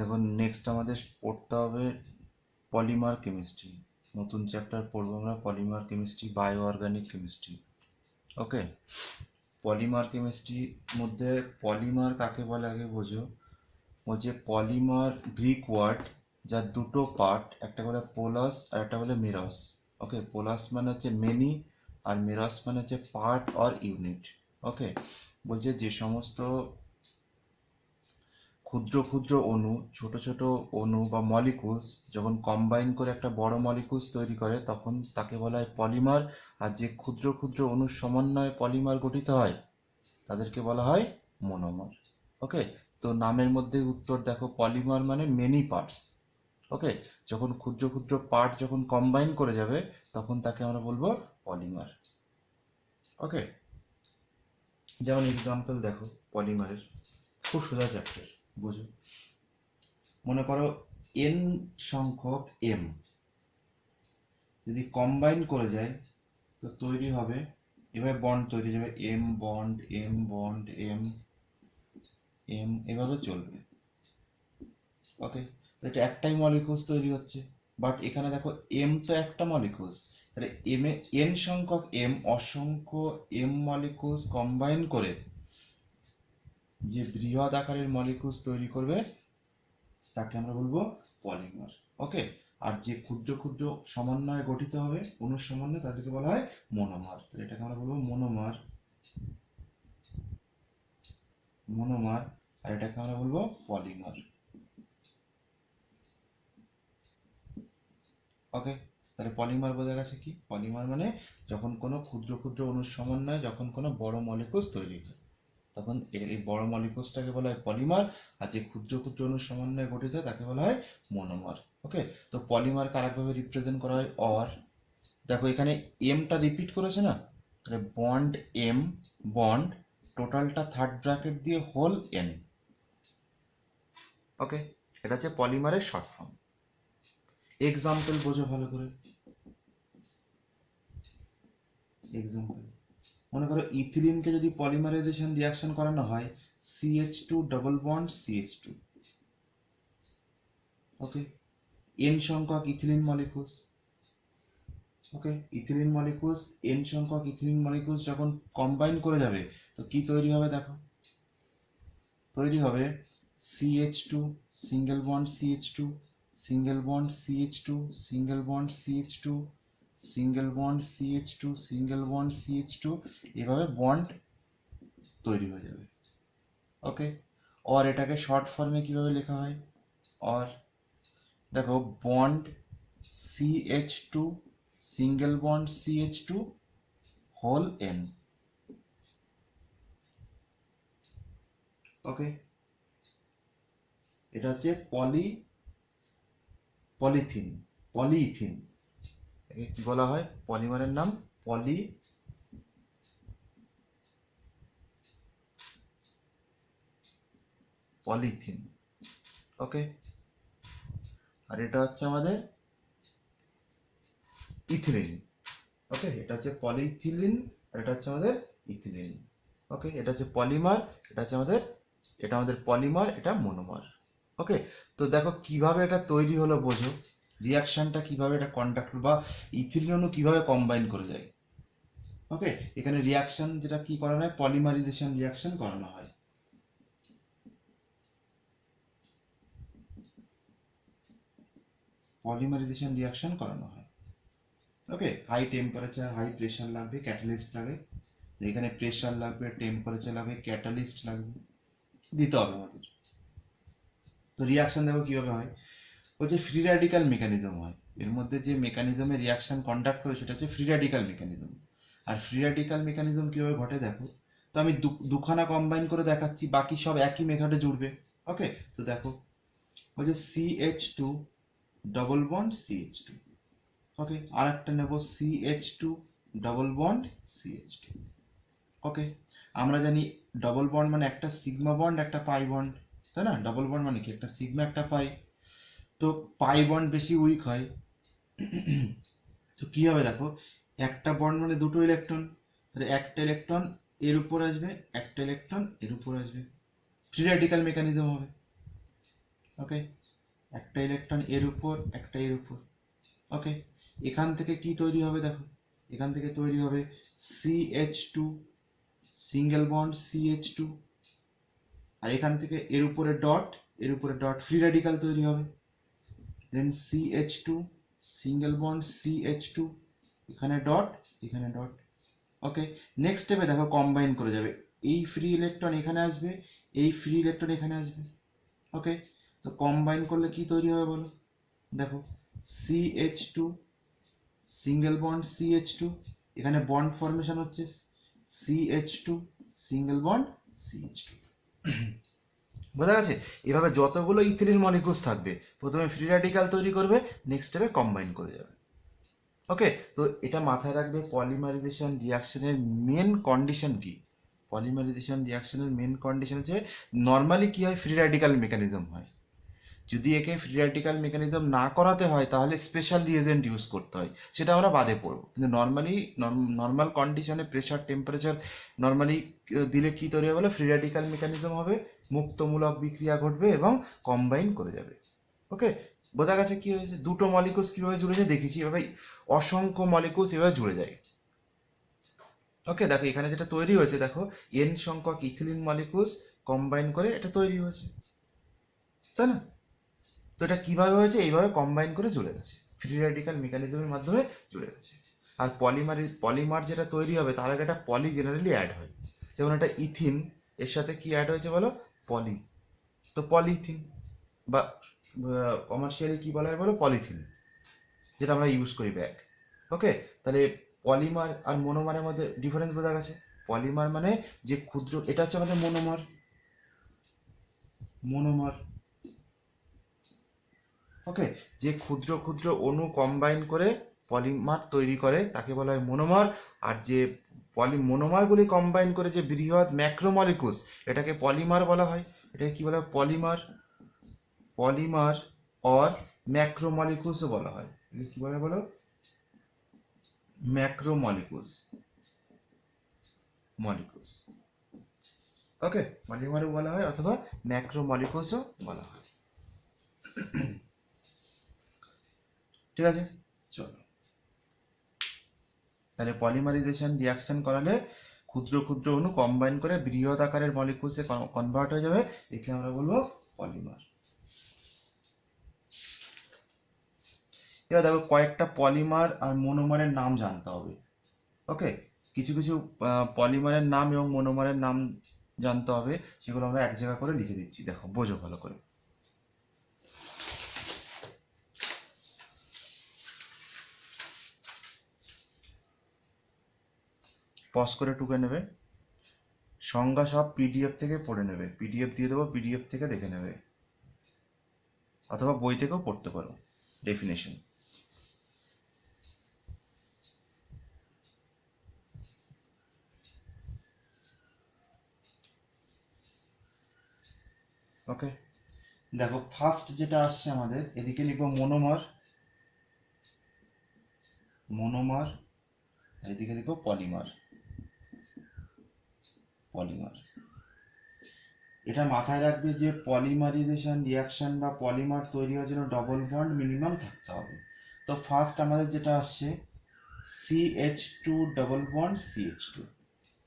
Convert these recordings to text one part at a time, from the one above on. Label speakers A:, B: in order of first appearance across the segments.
A: দেখো নেক্সট আমাদের পড়তে হবে পলিমার কেমিস্ট্রি। নতুন চ্যাপ্টার পড়বো আমরা polymer chemistry, bio organic chemistry. Okay, polymer কেমিস্ট্রির মধ্যে পলিমার কাকে বলে আগে বোঝো। বলছে পলিমার গ্রিক ওয়ার্ড, যার দুটো পার্ট, একটা বলে পোলাস আর একটা বলে মিরস। ওকে, পোলাস মানে হচ্ছে মেনি আর মিরস মানে হচ্ছে পার্ট অর ইউনিট। ওকে, বলছে যে সমস্ত ক্ষুদ্র ক্ষুদ্র অণু, ছোট ছোট অণু বা মলিকুলস যখন কম্বাইন করে একটা বড় মলিকুলস তৈরি করে তখন তাকে বলা হয় পলিমার। আর যে ক্ষুদ্র ক্ষুদ্র অণুর সমন্বয়ে পলিমার গঠিত হয় তাদেরকে বলা হয় মনোমার। ওকে, তো নামের মধ্যে উত্তর দেখো, পলিমার মানে মেনি পার্টস। ওকে, যখন ক্ষুদ্র ক্ষুদ্র পার্ট যখন কম্বাইন করে যাবে তখন তাকে আমরা বলবো পলিমার। ওকে, যেমন এক্সাম্পল দেখো পলিমারের, খুব সোজা চ্যাপ্টার, বুঝো। মনে করো n সংখ্যক m যদি কম্বাইন করে যায় তো তৈরি হবে, এভাবে বন্ড তৈরি যাবে, m bond m bond m m, এভাবে চলবে। ওকে, তো এটা একটাই মলিকুলস তৈরি হচ্ছে, বাট এখানে দেখো m তো একটা মলিকুলস, তাহলে m এ n সংখ্যক m অসংখ্য m মলিকুলস কম্বাইন করে যে বৃহৎ আকারের মলিকুলস তৈরি করবে তাকে আমরা বলবো পলিমার। ওকে, আর যে ক্ষুদ্র ক্ষুদ্র সমন্বয়ে গঠিত হবে অণুর সমন্বয়ে তাদেরকে বলা হয় মনোমার। তো এটাকে আমরা বলবো মনোমার, মনোমার, আর এটাকে আমরা বলবো পলিমার। ওকে, তাহলে পলিমার বোঝা গেছে কি? পলিমার মানে যখন কোনো ক্ষুদ্র ক্ষুদ্র অণুর সমন্বয়ে যখন কোনো বড় মলিকুলস তৈরি হয় তখন এই বড় মলিকুলসটাকে বলা হয় পলিমার, আর যে ক্ষুদ্র ক্ষুদ্র অণুর সমন্বয়ে গঠিত হয় তাকে বলা হয় মনোমার। ওকে, তো পলিমারকে আরেকভাবে রিপ্রেজেন্ট করা হয় অর। দেখো এখানে এমটা রিপিট করেছে না, তাহলে বন্ড এম বন্ড, টোটালটা থার্ড ব্র্যাকেট দিয়ে হোল এন। ওকে, এটা হচ্ছে পলিমারের শর্ট ফর্ম। এক্সাম্পল বোঝো ভালো করে। এক্সাম্পল, মনে করো ইথিলিনকে যদি পলিমারাইজেশন রিঅ্যাকশন করানো হয় CH2 ডাবল বন্ড CH2। ওকে, n সংখ্যক ইথিলিন মলিকুলস। ওকে, ইথিলিন মলিকুলস, n সংখ্যক ইথিলিন মলিকুলস যখন কম্বাইন করে যাবে তো কি তৈরি হবে দেখো, তৈরি হবে CH2 single bond CH2 single bond CH2 single bond CH2 single bond CH2 single bond CH2, এভাবে বন্ড তৈরি হয়ে যাবে। ওকে, और এটাকে শর্ট ফর্মে কিভাবে লেখা হয়, और দেখো bond CH2 single bond CH2 whole n। Okay, এটা হচ্ছে পলিথিন, পলিইথিন। একে কি বলা হয়, পলিমারের নাম পলিথিন। ওকে, আর এটা হচ্ছে আমাদের ইথিলিন। ওকে, এটা হচ্ছে পলিইথিলিন আর এটা হচ্ছে আমাদের ইথিলিন। ওকে, এটা হচ্ছে পলিমার, এটা আমাদের পলিমার, এটা মনোমার। ওকে, তো দেখো কিভাবে এটা তৈরি হলো বোঝো, রিয়াকশনটা কিভাবে এটা কন্ডাক্ট বা ইথিলিন অণু কিভাবে কম্বাইন করে যায়। ওকে, এখানে রিয়াকশন যেটা কি করানো হয়, পলিমারাইজেশন রিয়াকশন করানো হয়। পলিমারাইজেশন রিয়াকশন করানো হয়। ওকে, হাই টেম্পারেচার হাই প্রেশার লাগবে, ক্যাটালিস্ট লাগে, এখানে প্রেশার লাগবে, টেম্পারেচার লাগবে, ক্যাটালিস্ট লাগবে, দিতে হবে আমাদের। তো রিয়াকশন দেখো কিভাবে হয়, বলছে ফ্রি র্যাডিক্যাল মেকানিজম হয়, এর মধ্যে যে মেকানিজমে রিয়াকশন কন্ডাক্ট করে সেটা হচ্ছে ফ্রি র্যাডিক্যাল মেকানিজম। আর ফ্রি র্যাডিক্যাল মেকানিজম কিভাবে ঘটে দেখো, তো আমি দুখানা কম্বাইন করে দেখাচ্ছি, বাকি সব একই মেথডে জুড়বে। ওকে, তো দেখো বলছে CH2 ডবল বন্ড CH2। ওকে, আর একটা নেব CH2 ডবল বন্ড CH2। ওকে, আমরা জানি ডবল বন্ড মানে একটা সিগমা বন্ড একটা পাই বন্ড, তাই না? ডবল বন্ড মানে কি, একটা সিগমা একটা পাই। তো পাই বন্ড বেশি উইক হয়, তো কি হবে দেখো, একটা বন্ড মানে দুটো ইলেকট্রন, তাহলে একটা ইলেকট্রন এর উপর আসবে, একটা ইলেকট্রন এর উপর আসবে, ফ্রি র্যাডিক্যাল মেকানিজম হবে। ওকে, একটা ইলেকট্রন এর উপর, একটা এর উপর। ওকে, এখান থেকে কি তৈরি হবে দেখো, এখান থেকে তৈরি হবে CH2, সিঙ্গেল বন্ড CH2, আর এখান থেকে এর উপরে ডট, এর উপরে ডট, ফ্রি রেডিক্যাল তৈরি হবে। দেন CH2, সিঙ্গেল বন্ড CH2, এখানে ডট, এখানে ডট। ওকে, নেক্সট স্টেপে দেখো কম্বাইন করে যাবে, এই ফ্রি ইলেকট্রন এখানে আসবে, এই ফ্রি ইলেকট্রন এখানে আসবে। ওকে, তো কম্বাইন করলে কি তৈরি হবে বলো, দেখো CH2, সিঙ্গেল বন্ড CH2, এখানে বন্ড ফর্মেশন হচ্ছে CH2, সিঙ্গেল বন্ড CH2। বোঝা গেছে? এভাবে যতগুলো ইথিলিন মলিকুলস থাকবে প্রথমে ফ্রি র্যাডিক্যাল তৈরি করবে, নেক্সট স্টেপে কম্বাইন করে যাবে। ওকে, তো এটা মাথায় রাখবে, পলিমারাইজেশন রিয়াকশনের মেন কন্ডিশন কি। পলিমারাইজেশন রিয়াকশনের মেন কন্ডিশন হচ্ছে নর্মালি কি হয়, ফ্রি র্যাডিক্যাল মেকানিজম হয়। যদি একে ফ্রি র্যাডিক্যাল মেকানিজম না করাতে হয় তাহলে স্পেশাল রিএজেন্ট ইউজ করতে হয়, সেটা আমরা বাদে পড়বো। কিন্তু নর্মালি নর্মাল কন্ডিশনে প্রেশার টেম্পারেচার নর্মালি দিলে কি তৈরি হবে, ফ্রি র্যাডিক্যাল মেকানিজম হবে, মুক্তমূলক বিক্রিয়া ঘটবে এবং কম্বাইন করে যাবে। ওকে, বোঝা গেছে কি হয়েছে, দুটো মলিকুলস কিভাবে জুড়েছে দেখিছি, এভাবে অসংখ্য মলিকুলস এভাবে জুড়ে যায়। ওকে, দেখো এখানে যেটা তৈরি হয়েছে, দেখো n সংখ্যক ইথিলিন মলিকুলস কম্বাইন করে এটা তৈরি হয়েছে, তাই না? তো এটা কিভাবে হয়েছে, এইভাবে কম্বাইন করে জুড়ে গেছে, ফ্রি র্যাডিক্যাল মেকানিজমের মাধ্যমে জুড়ে গেছে। আর পলিমার যেটা তৈরি হবে তার আগে একটা পলি জেনারেলি অ্যাড হয়, যেমন একটা ইথিন, এর সাথে কি অ্যাড হয়েছে বলো, পলি, তো পলিথিন, বা কমার্শিয়ালি কি বলা হয় বলো, পলিথিন, যেটা আমরা ইউজ করি ব্যাগ। ওকে, তাহলে পলিমার আর মোনোমারের মধ্যে ডিফারেন্স বোঝা গেছে। পলিমার মানে যে ক্ষুদ্র, এটা হচ্ছে আমাদের মোনোমার, মোনোমার। ওকে, যে ক্ষুদ্র ক্ষুদ্র অণু কম্বাইন করে পলিমার তৈরি করে তাকে বলা হয় মোনোমার। আর যে মোনোমারগুলি কম্বাইন করে যে বৃহৎ ম্যাক্রোমলিকুলস, এটাকে পলিমার বলা হয়। এটাকে কি বলা হয়, পলিমার, পলিমার অর ম্যাক্রোমলিকুলসও বলা হয়। এটাকে কি বলা হয় বলো, ম্যাক্রোমলিকুলস, মলিকুলস। ওকে, পলিমারও বলা হয় অথবা ম্যাক্রোমলিকুলসও বলা হয়। ঠিক আছে, চলো তাহলে পলিমারাইজেশন রিয়াকশন করালে ক্ষুদ্র ক্ষুদ্র অণু কম্বাইন করে বৃহৎ আকারের মলিকুলসে কনভার্ট হয়ে যাবে, একে আমরা বলবো পলিমার। এবার দেখো কয়েকটা পলিমার আর মোনোমারের নাম জানতে হবে। ওকে, কিছু কিছু পলিমারের নাম এবং মোনোমারের নাম জানতে হবে, সেগুলো আমরা এক জায়গা করে লিখে দিচ্ছি, দেখো বোঝো ভালো করে। পজ করে টুকে নেবে, সংজ্ঞা সব পিডিএফ থেকে পড়ে নেবে, পিডিএফ দিয়ে দেবো, পিডিএফ থেকে দেখে নেবে, অথবা বই থেকেও পড়তে পারো ডেফিনেশন। ওকে, দেখো ফার্স্ট যেটা আসছে আমাদের, এদিকে লিখবো মোনোমার, মোনোমার, এদিকে লিখবো পলিমার, পলিমার। এটা মাথায় রাখবে যে পলিমারাইজেশন রিয়াকশন বা পলিমার তৈরি হওয়ার জন্য ডবল বন্ড মিনিমাম থাকতে হবে। তো ফার্স্ট আমাদের যেটা আসছে CH2 ডবল বন্ড CH2,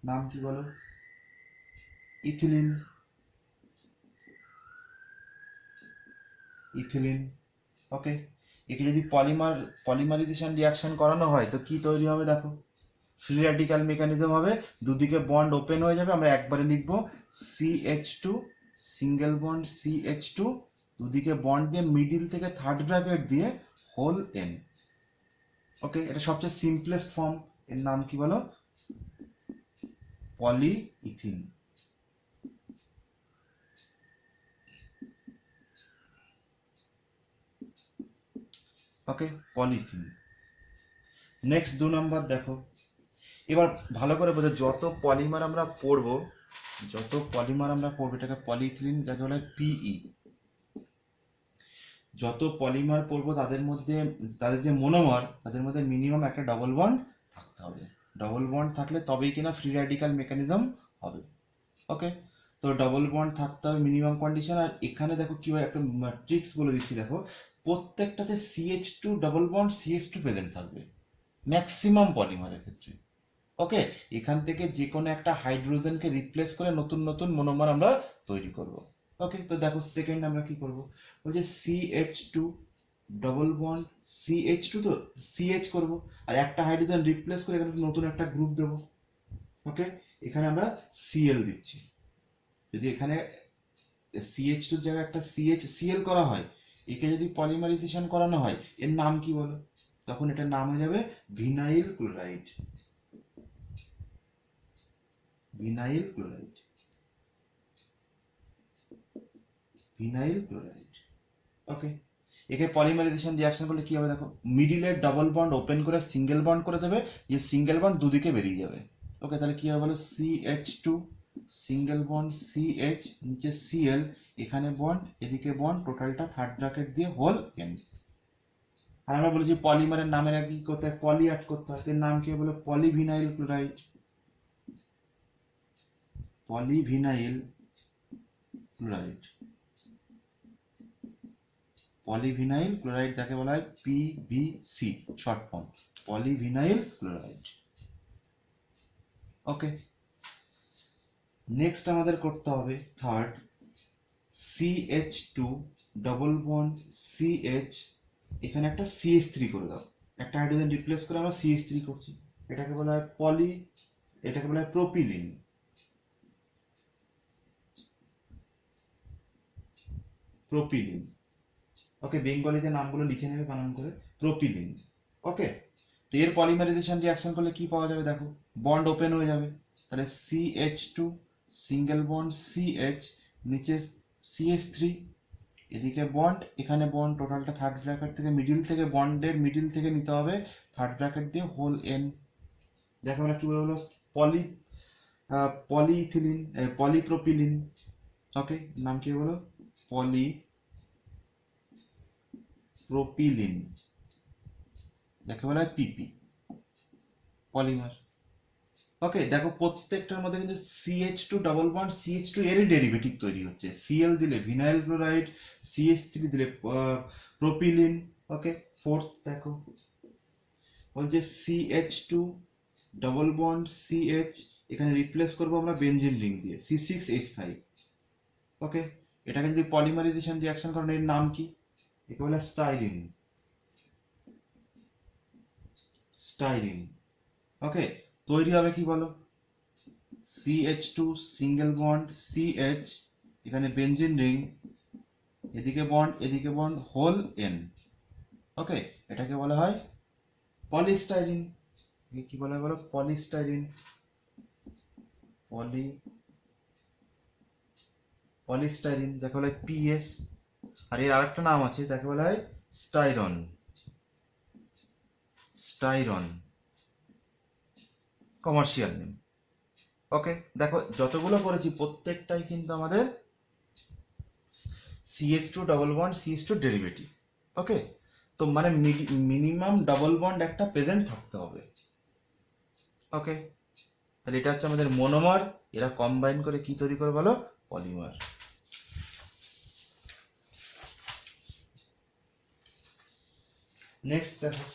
A: নাম কি বলো, ইথিলিন, ইথিলিন। ওকে, একে যদি পলিমারাইজেশন রিয়াকশন করানো হয় তো কি তৈরি হবে দেখো, ফ্রি র্যাডিক্যাল মেকানিজম হবে, দুদিকে বন্ড ওপেন হয়ে যাবে, আমরা একবারে লিখবো CH2, সিঙ্গেল বন্ড CH2, দুদিকে বন্ড দিয়ে মিডিল থেকে থার্ড ব্র্যাকেট দিয়ে হোল N। ওকে, এটা সবচেয়ে সিম্পলেস্ট ফর্ম, এর নাম কি বলো, পলিইথিন। ওকে, পলিইথিন। নেক্সট 2 নম্বর দেখো, এবার ভালো করে বোঝো, যত পলিমার আমরা পড়বো, যত পলিমার আমরা পড়বো, এটাকে পলিইথিলিন যাকে বলা হয় PE, যত পলিমার পড়বো তাদের মধ্যে, তাদের যে মোনোমার তাদের মধ্যে মিনিমাম একটা ডবল বন্ড থাকতে হবে। ডবল বন্ড থাকলে তবেই কিনা ফ্রি র্যাডিক্যাল মেকানিজম হবে। ওকে, তো ডবল বন্ড থাকতে হবে মিনিমাম কন্ডিশন। আর এখানে দেখো কি হয়, একটা ট্রিক্স বলে দিচ্ছি দেখো, প্রত্যেকটাতে CH2 double bond CH2 present থাকবে ম্যাক্সিমাম পলিমারের ক্ষেত্রে। ওকে, এখান থেকে যে কোনো একটা হাইড্রোজেনকে রিপ্লেস করে নতুন নতুন মনোমার আমরা তৈরি করব। ওকে, তো দেখো সেকেন্ড আমরা কি করব, বলছে CH2 ডবল বন্ড CH2, তো CH করব, আর একটা হাইড্রোজেন রিপ্লেস করে এখানে নতুন একটা গ্রুপ দেব। ওকে, এখানে আমরা Cl দিচ্ছি। যদি এখানে CH2 এর জায়গায় একটা CH Cl করা হয়, একে যদি পলিমারাইজেশন করানো হয়, এর নাম কি বলো? তখন এটার নাম হয়ে যাবে vinyl chloride. Vinyl chloride, vinyl chloride. Okay, একে পলিমারাইজেশন রিঅ্যাকশন করলে কি হবে দেখো, মিডিলের ডাবল বন্ড ওপেন করে সিঙ্গেল বন্ড করে দেবে, যে সিঙ্গেল বন্ড দুদিকে বেরিয়ে যাবে। ওকে, তাহলে কি হবে বলো, CH2 সিঙ্গেল বন্ড CH, নিচে Cl, এখানে বন্ড এদিকে বন্ড, টোটালটা থার্ড ব্র্যাকেট দিয়ে হোল এন। আর আমরা বলেছি পলিমারের নামের আগে কি করতে হয়, পলি অ্যাড করতে হয়, এর নাম কি বলে, polyvinyl chloride. Polyvinyl chloride, polyvinyl chloride যাকে বলা হয় PVC short form, polyvinyl chloride. Okay, next আমাদের করতে হবে third, CH2 double bond CH, এখানে একটা CH3 করে দাও, একটা হাইড্রোজেন রিপ্লেস করে আমরা CH3 করছি, এটাকে বলা হয় এটাকে বলা হয় প্রোপিলিন। প্রোপিলিন, ওকে, বেঙ্গলিতে নামগুলো লিখে নেবে বানান করে, প্রোপিলিন। ওকে, তো এর পলিমারাইজেশন রিঅ্যাকশন করলে কি পাওয়া যাবে দেখো, বন্ড ওপেন হয়ে যাবে, তাহলে CH2 সিঙ্গেল বন্ড CH, নিচে CH3, এদিকে বন্ড এখানে বন্ড, টোটালটা থার্ড ব্র্যাকেট থেকে মিডিল থেকে বন্ডের মিডিল থেকে নিতে হবে, থার্ড ব্র্যাকেট দিয়ে হোল এন। দেখো আমরা কি বলবো, পলি পলিইথিলিন, পলিপ্রোপিলিন। ওকে, নাম কি বলো, পলিপ্রোপিলিন, যাকে বলা হয় PP, পলিমার। ওকে, দেখো প্রত্যেকটার মধ্যে কিন্তু CH2 ডবল বন্ড CH2 এরই ডেরিভেটিভ তৈরি হচ্ছে, Cl দিলে ভিনাইল ক্লোরাইড, CH3 দিলে প্রোপিলিন। ওকে, ফোর্থ দেখো, বলছে CH2 ডবল বন্ড CH, এখানে রিপ্লেস করবো আমরা বেনজিন রিং দিয়ে C6H5। ওকে, এটাকে যদি পলিমারাইজেশন রিঅ্যাকশন করেন, এর নাম কি, একে বলে স্টাইরিন। স্টাইরিন। ওকে, তৈরি হবে কি বলো, CH2 সিঙ্গেল বন্ড CH, এখানে বেনজিন রিং, এদিকে বন্ড হোল এন। ওকে, এটাকে বলা হয় পলিস্টাইরিন। কি বলা হয় বলো, পলিস্টাইরিন। পলি পলিস্টাইরিন যাকে বলা হয় PS। আর এর আরেকটা নাম আছে যাকে বলা হয় স্টাইরন। স্টাইরন কমার্শিয়াল নেম। ওকে, দেখো যতগুলো করেছি প্রত্যেকটাই কিন্তু আমাদের CH2 double bond CH2 derivative. ওকে, তো মানে মিনিমাম ডবল বন্ড একটা প্রেজেন্ট থাকতে হবে। ওকে, তাহলে এটা হচ্ছে আমাদের মনোমার, এরা কম্বাইন করে কি তৈরি করে বলো, পলিমার। নেক্সট দেখো,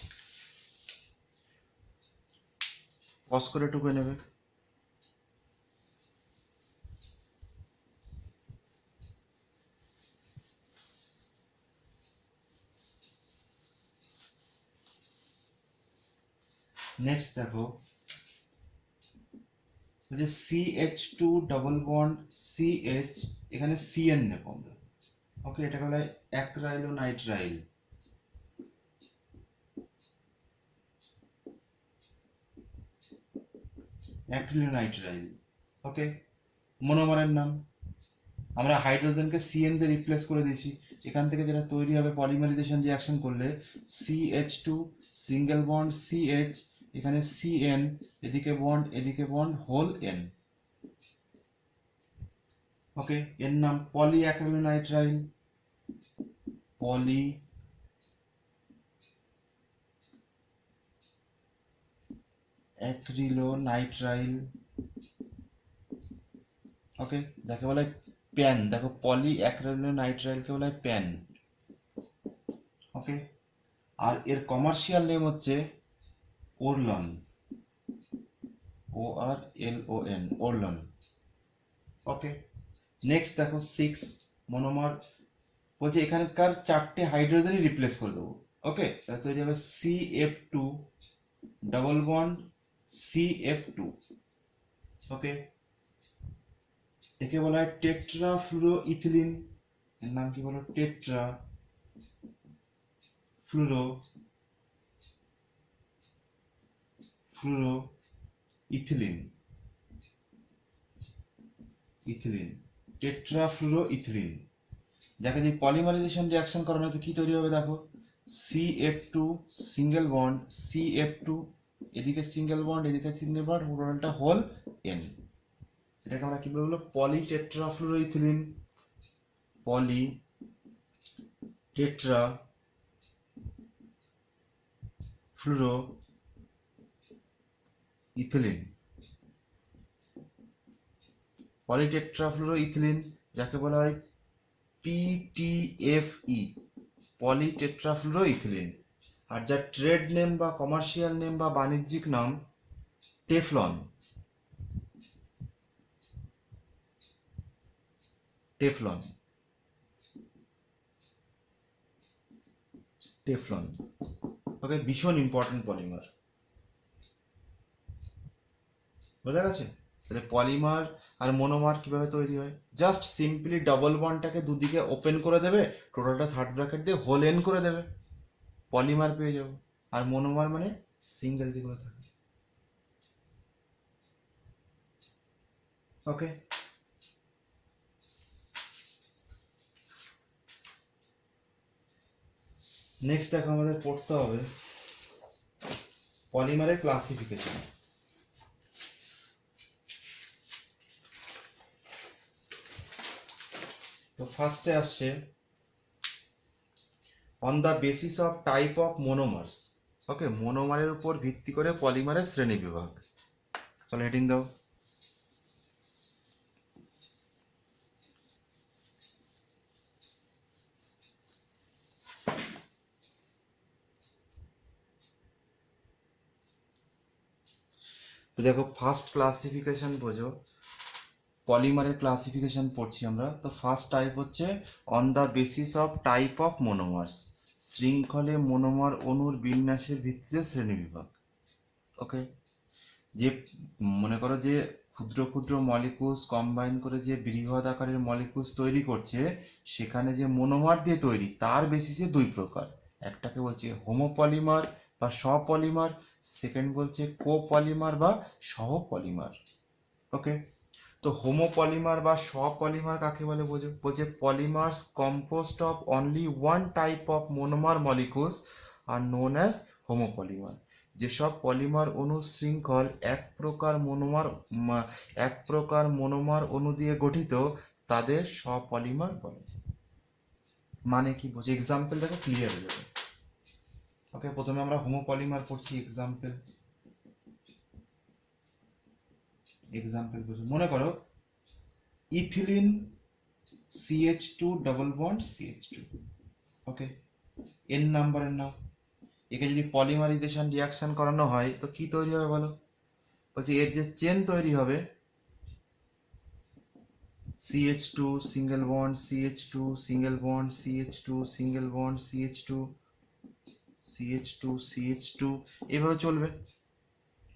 A: পজ করে টুকে নেবে। নেক্সট দেখো, যে CH2 ডবল বন্ড CH, এখানে CN নেব আমরা। ওকে, এটা বলা হয় অ্যাক্রাইলোনাইট্রাইল। অ্যাক্রিলোনাইট্রাইল। ওকে, মনোমারের নাম, আমরা হাইড্রোজেনকে CN দিয়ে রিপ্লেস করে দিয়েছি, এখান থেকে যেটা তৈরি হবে পলিমারাইজেশন রিঅ্যাকশন করলে CH2 সিঙ্গেল বন্ড CH, এখানে CN, এদিকে বন্ড হোল N। ওকে, এর নাম পলি অ্যাক্রিলোনাইট্রাইল। পলি অ্যাক্রিলোনাইট্রাইল। ওকে, যাকে বলা হয় প্যান, দেখো পলি অ্যাক্রিলামাইড-নাইট্রাইলকে বলা হয় প্যান। ওকে, আর এর কমার্শিয়াল নেম হচ্ছে ওরলন, ORLON, ওরলন। ওকে, নেক্সট দেখো 6 মনোমার, বলছে এখানকার 4টে হাইড্রোজেনই রিপ্লেস করে দেবো। ওকে, তাহলে তৈরি হবে CF2 ডাবল বন্ড CF2। ওকে, একে বলা হয় টেট্রা ফ্লুরো ইথিলিন, এর নাম কি বলো, tetra fluoro ethylene, tetra fluoro ethylene, যাকে যদি পলিমারাইজেশন রিঅ্যাকশন করানো হয় তো কি তৈরি হবে দেখো, CF2 সিঙ্গেল বন্ড CF2, এদিকে সিঙ্গেল বন্ড এদিকে সিঙ্গেল বন্ড, টোটালটা হোল N। এটাকে আমরা কি বলবো, পলি টেট্রাফ্লুরোইথিলিন, পলি টেট্রা ফ্লুরো ইথিলিন, পলিটেট্রাফ্লুরোইথিলিন, যাকে বলা হয় PTFE, পলিটেট্রাফ্লুরোইথিলিন। আর যার ট্রেড নেম বা কমার্শিয়াল নেম বা বাণিজ্যিক নাম টেফলন, টেফলন, টেফলন। ওকে, ভীষণ ইম্পর্টেন্ট পলিমার, বোঝা গেছে? তাহলে পলিমার আর মনোমার কিভাবে তৈরি হয়, জাস্ট সিম্পলি ডবল বন্ডটাকে দুদিকে ওপেন করে দেবে, টোটালটা থার্ড ব্র্যাকেট দিয়ে হোল এন করে দেবে, পলিমার পেয়ে যাবো। আর মনোমার মানে সিঙ্গেল যেগুলো থাকে। ওকে, নেক্সট দেখো আমাদের পড়তে হবে পলিমারের ক্লাসিফিকেশন। তো ফার্স্টে আসছে on the basis of type of monomers. Okay, মোনোমারের উপর ভিত্তি করে পলিমারের শ্রেণী বিভাগ। চলো হেডিং দাও। তো দেখো ফার্স্ট ক্লাসিফিকেশন বোঝো, পলিমারের ক্লাসিফিকেশন পড়ছি আমরা। তো ফার্স্ট টাইপ হচ্ছে on the basis of type of monomers, শৃঙ্খলে মনোমার অণুর বিন্যাসের ভিত্তিতে শ্রেণীবিভাগ। ওকে, যে মনে করো যে ক্ষুদ্র ক্ষুদ্র মলিকুলস কম্বাইন করে যে বৃহৎ আকারের মলিকুলস তৈরি করছে, সেখানে যে মনোমার দিয়ে তৈরি তার বেসিসে দুই প্রকার, একটাকে বলছে হোমোপলিমার বা সপলিমার, সেকেন্ড বলছে কোপলিমার বা সহপলিমার। ওকে, তো হোমোপলিমার বা সপলিমার কাকে বলে বোঝো, বলছে polymers composed of only one type of monomer molecules are known as homopolymer. যেসব পলিমার অণু শৃঙ্খল এক প্রকার মনোমার অণু দিয়ে গঠিত তাদের সপলিমার বলে। মানে কি বোঝো, এক্সাম্পল দেখো ক্লিয়ার হয়ে যাবে। ওকে, প্রথমে আমরা হোমোপলিমার পড়ছি। এক্সাম্পল বুঝো, মনে করো ethylene CH2 double bond CH2। ওকে, এন নাম্বারের নাম। একে যদি পলিমারাইজেশন রিঅ্যাকশন করানো হয় তো কি তৈরি হবে বলো, বলছে এর যে চেন তৈরি হবে CH2 single bond CH2 single bond CH2 single bond CH2 CH2 CH2 এভাবে চলবে।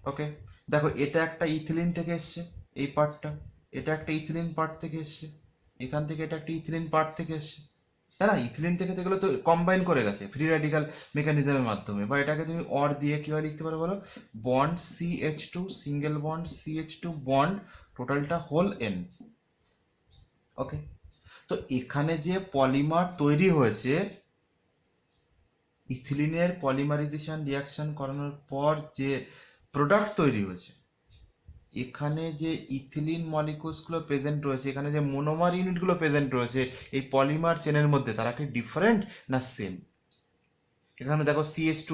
A: ওকে, দেখো এটা একটা ইথিলিন থেকে এসছে, এই পার্টটা, এটা একটা ইথিলিন পার্ট থেকে এসছে, এখান থেকে এটা একটা ইথিলিন পার্ট থেকে এসছে, তাই না? ইথিলিন থেকে এগুলো তো কম্বাইন করে গেছে ফ্রি র্যাডিক্যাল মেকানিজমের মাধ্যমে। বা এটাকে তুমি অর দিয়ে কিভাবে লিখতে পারো বলো, bond CH2 single bond CH2 bond, টোটালটা হোল N। ওকে, তো এখানে যে পলিমার তৈরি হয়েছে, ইথিলিনের পলিমারাইজেশন রিঅ্যাকশন করানোর পর যে প্রোডাক্ট তৈরি হয়েছে, এখানে যে ইথিলিন মলিকুলস গুলো প্রেজেন্ট রয়েছে, এখানে যে মোনোমার ইউনিট গুলো প্রেজেন্ট রয়েছে এই পলিমার চেনের মধ্যে, তারা কি ডিফারেন্ট না সেম? এখানে দেখো CH2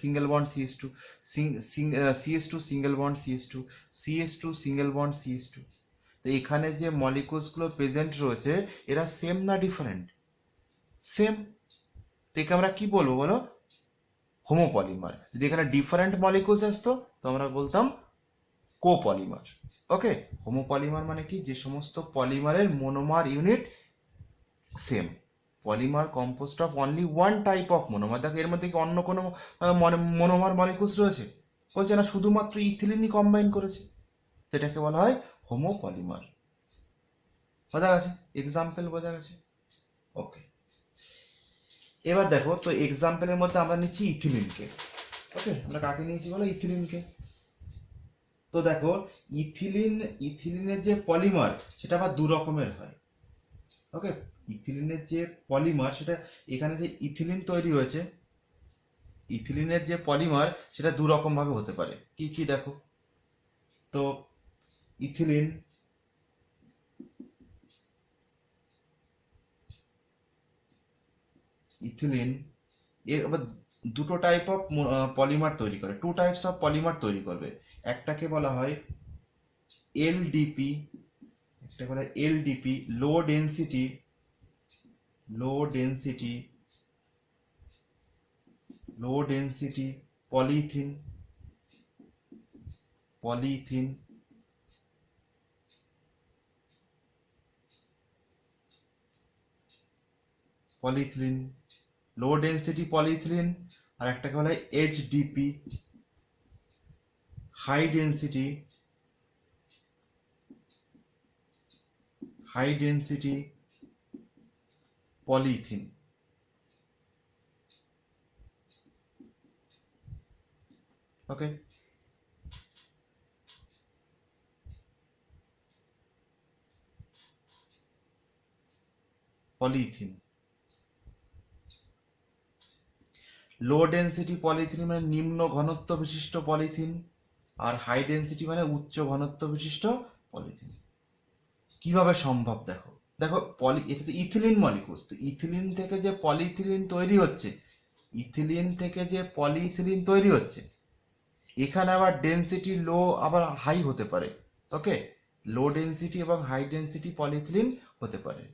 A: single bond CH2 single bond CH2 single bond CH2, তো এখানে যে মলিকুলস গুলো প্রেজেন্ট রয়েছে এরা সেম না ডিফারেন্ট? সেম। তো একে আমরা কি বলবো বলো? হোমোপলিমার। যদি এখানে ডিফারেন্ট মলিকুলস আসতো তো আমরা বলতাম কোপলিমার। ওকে, হোমোপলিমার মানে কি, যে সমস্ত পলিমারের monomer unit same. Polymer composed of only one type of monomer. দেখো এর মধ্যে কি অন্য কোনো মোনোমার মলিকুলস রয়েছে? বলছে না, শুধুমাত্র ইথিলিনই কম্বাইন করেছে। সেটাকে বলা হয় হোমোপলিমার। বোঝা গেছে? এক্সাম্পল বোঝা গেছে? ওকে, এবার দেখো তো এক্সাম্পলের মধ্যে আমরা নিচ্ছি ইথিলিনকে। ওকে, আমরা কাকে নিয়েছি বলো? ইথিলিনকে। তো দেখো ইথিলিনের যে পলিমার সেটা আবার দু রকমের হয়। ওকে, ইথিলিনের যে পলিমার সেটা, এখানে যে ইথিলিন তৈরি হয়েছে, ইথিলিনের যে পলিমার সেটা দু রকম ভাবে হতে পারে। কি কি দেখো তো, ইথিলিন ইথিলিন এর আবার দুটো টাইপ অফ পলিমার তৈরি করে, টু টাইপস অফ পলিমার তৈরি করবে। একটাকে বলা হয় এলডিপি, একটা বলা হয় এলডিপি, লো ডেনসিটি পলিথিন পলিথিন পলিথিলিন, লো ডেনসিটি পলিথিলিন। আর একটাকে বলা হয় এইচডিপি, হাই ডেনসিটি পলিথিন। ওকে, পলিথিন। লো ডেনসিটি পলিথিন মানে নিম্ন ঘনত্ব বিশিষ্ট পলিথিন, আর হাই ডেনসিটি মানে উচ্চ ঘনত্ব বিশিষ্ট পলিথিন। কিভাবে সম্ভব দেখো, দেখো এটা তো ইথিলিন মলিকুলস, তো ইথিলিন থেকে যে পলিইথিলিন তৈরি হচ্ছে, ইথিলিন থেকে যে পলিইথিলিন তৈরি হচ্ছে, এখানে আবার ডেনসিটি লো আবার হাই হতে পারে। ওকে, লো ডেনসিটি এবং হাই ডেনসিটি পলিইথিলিন হতে পারে।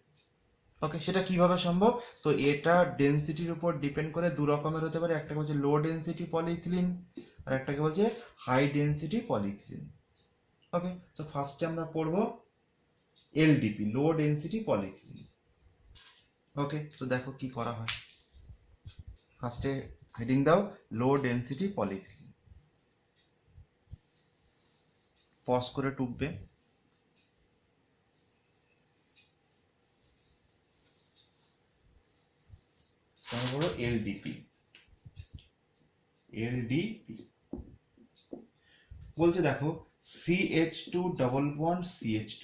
A: ওকে, সেটা কিভাবে সম্ভব? তো এটা ডেনসিটির উপর ডিপেন্ড করে দু রকমের হতে পারে। একটাকে বলছে লো ডেনসিটি পলিইথিলিন, আর একটাকে বলছে হাই ডেনসিটি পলিইথিলিন। ওকে, তো ফার্স্টে আমরা পড়বো এলডিপি, লো ডেনসিটি পলিইথিলিন। ওকে, তো দেখো কি করা হয়। ফার্স্টে হেডিং দাও লো ডেনসিটি পলিইথিলিন, পজ করে টুকবে। বলো এলডিপি, এলডিপি বলছে দেখো CH2 double bond CH2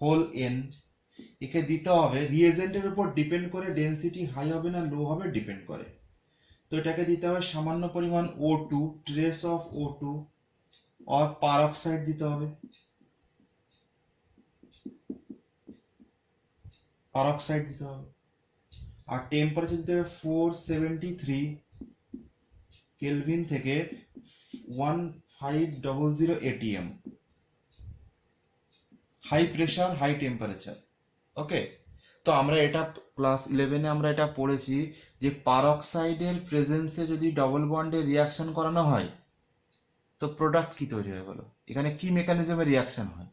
A: whole N, একে দিতে হবে রিএজেন্টের উপর ডিপেন্ড করে ডেনসিটি হাই হবে না লো হবে ডিপেন্ড করে। তো এটাকে দিতে হবে সামান্য পরিমাণ O2, trace of O2 R peroxide দিতে হবে, পারঅক্সাইড দিতে হবে। আর টেম্পারেচার দিতে হবে 473 কেলভিন থেকে 1500 ATM, high pressure high temperature. Okay, তো আমরা এটা ক্লাস 11-এ আমরা এটা পড়েছি যে পারঅক্সাইডের প্রেজেন্সে যদি ডবল বন্ডে রিয়াকশন করানো হয় তো প্রোডাক্ট কি তৈরি হয় বলো? এখানে কি মেকানিজমে রিয়াকশন হয়?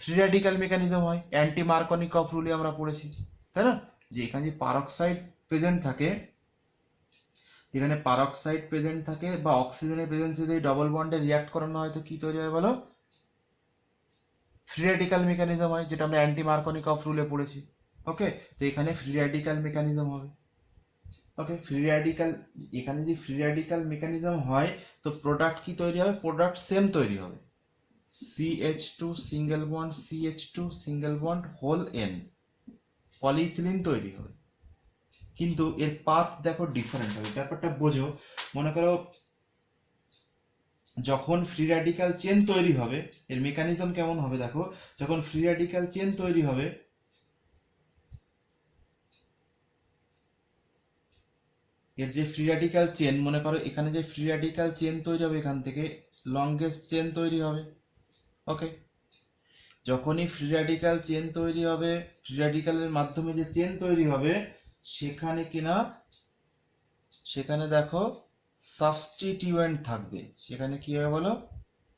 A: ফ্রি র্যাডিক্যাল মেকানিজম হয়। অ্যান্টি মার্কনিকফ রুলে আমরা পড়েছি, তাই না? যে এখানে যে পারঅক্সাইড প্রেজেন্ট থাকে, এখানে পারঅক্সাইড প্রেজেন্ট থাকে বা অক্সিজেনের প্রেজেন্সে যদি ডবল বন্ডে রিয়াক্ট করানো হয় তো কি তৈরি হয় বলো? ফ্রি র্যাডিক্যাল মেকানিজম হয়, যেটা আমরা অ্যান্টি মার্কনিকফ রুলে পড়েছি। ওকে, তো এখানে ফ্রি র্যাডিক্যাল মেকানিজম হবে। ওকে, ফ্রি র্যাডিক্যাল, এখানে যদি ফ্রি র্যাডিক্যাল মেকানিজম হয় তো প্রোডাক্ট কি তৈরি হবে? প্রোডাক্ট সেম তৈরি হবে, CH2 single bond CH2 single bond whole N, polyethylene তৈরি হবে। কিন্তু এর পাথ দেখো ডিফারেন্ট হবে, ব্যাপারটা বোঝো। মনে করো যখন ফ্রি র্যাডিক্যাল চেন তৈরি হবে, এর মেকানিজম কেমন হবে দেখো। যখন ফ্রি র্যাডিক্যাল চেন তৈরি হবে, এর যে ফ্রি র্যাডিক্যাল চেন, মনে করো এখানে যে ফ্রি র্যাডিক্যাল চেন তৈরি হবে এখান থেকে লংগেস্ট চেন তৈরি হবে। ওকে, যখনই ফ্রি র্যাডিক্যাল চেন তৈরি হবে, ফ্রি র্যাডিক্যালের মাধ্যমে যে চেন তৈরি হবে সেখানে দেখো সাবস্টিটিউয়েন্ট থাকবে। সেখানে কি হবে বলো?